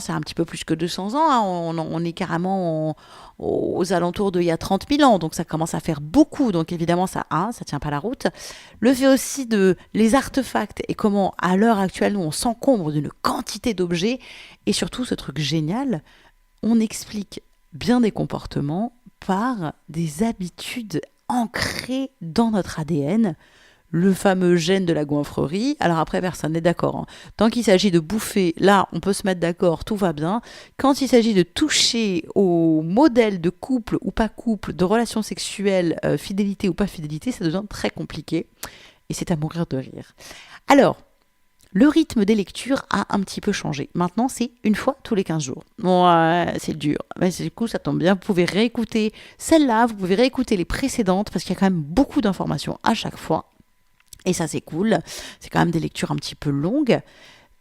c'est un petit peu plus que 200 ans, on est carrément aux alentours d'il y a 30 000 ans, donc ça commence à faire beaucoup, donc évidemment, ça tient pas la route. Le fait aussi de les artefacts et comment, à l'heure actuelle, nous, on s'encombre d'une quantité d'objets, et surtout, ce truc génial, on explique bien des comportements par des habitudes ancrées dans notre ADN, le fameux gène de la goinfrerie. Alors après, personne n'est d'accord, hein. Tant qu'il s'agit de bouffer, là, on peut se mettre d'accord, tout va bien. Quand il s'agit de toucher au modèle de couple ou pas couple, de relations sexuelles, fidélité ou pas fidélité, ça devient très compliqué. Et c'est à mourir de rire. Alors, le rythme des lectures a un petit peu changé. Maintenant, c'est une fois tous les 15 jours. Ouais, c'est dur. Mais du coup, ça tombe bien. Vous pouvez réécouter celle-là, vous pouvez réécouter les précédentes parce qu'il y a quand même beaucoup d'informations à chaque fois. Et ça, c'est cool. C'est quand même des lectures un petit peu longues.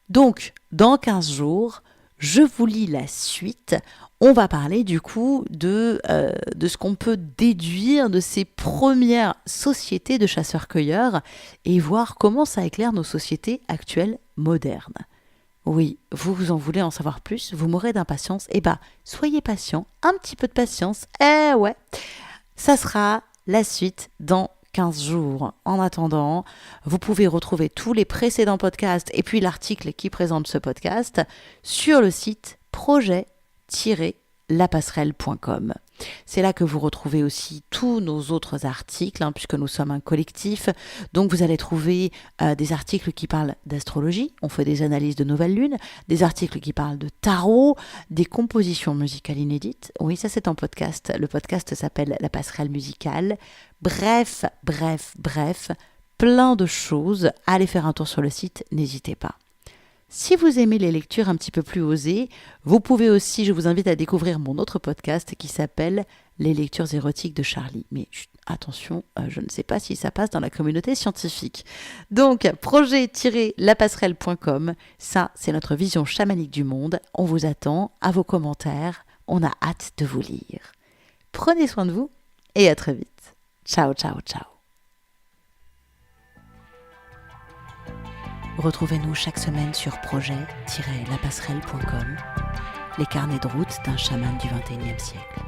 Donc, dans 15 jours, je vous lis la suite. On va parler du coup de ce qu'on peut déduire de ces premières sociétés de chasseurs-cueilleurs et voir comment ça éclaire nos sociétés actuelles modernes. Oui, vous en voulez en savoir plus, vous mourrez d'impatience. Eh bien, soyez patient, un petit peu de patience. Eh ouais, ça sera la suite dans 15 jours. En attendant, vous pouvez retrouver tous les précédents podcasts et puis l'article qui présente ce podcast sur le site projet-lapasserelle.com. C'est là que vous retrouvez aussi tous nos autres articles, puisque nous sommes un collectif. Donc vous allez trouver des articles qui parlent d'astrologie, on fait des analyses de nouvelles lunes, des articles qui parlent de tarot, des compositions musicales inédites. Oui, ça c'est en podcast. Le podcast s'appelle La Passerelle Musicale. Bref, plein de choses. Allez faire un tour sur le site, n'hésitez pas. Si vous aimez les lectures un petit peu plus osées, vous pouvez aussi, je vous invite à découvrir mon autre podcast qui s'appelle Les lectures érotiques de Charlie. Mais attention, je ne sais pas si ça passe dans la communauté scientifique. Donc, projet-lapasserelle.com, ça, c'est notre vision chamanique du monde. On vous attend, à vos commentaires. On a hâte de vous lire. Prenez soin de vous et à très vite. Ciao, ciao, ciao. Retrouvez-nous chaque semaine sur projet-lapasserelle.com, les carnets de route d'un chaman du XXIe siècle.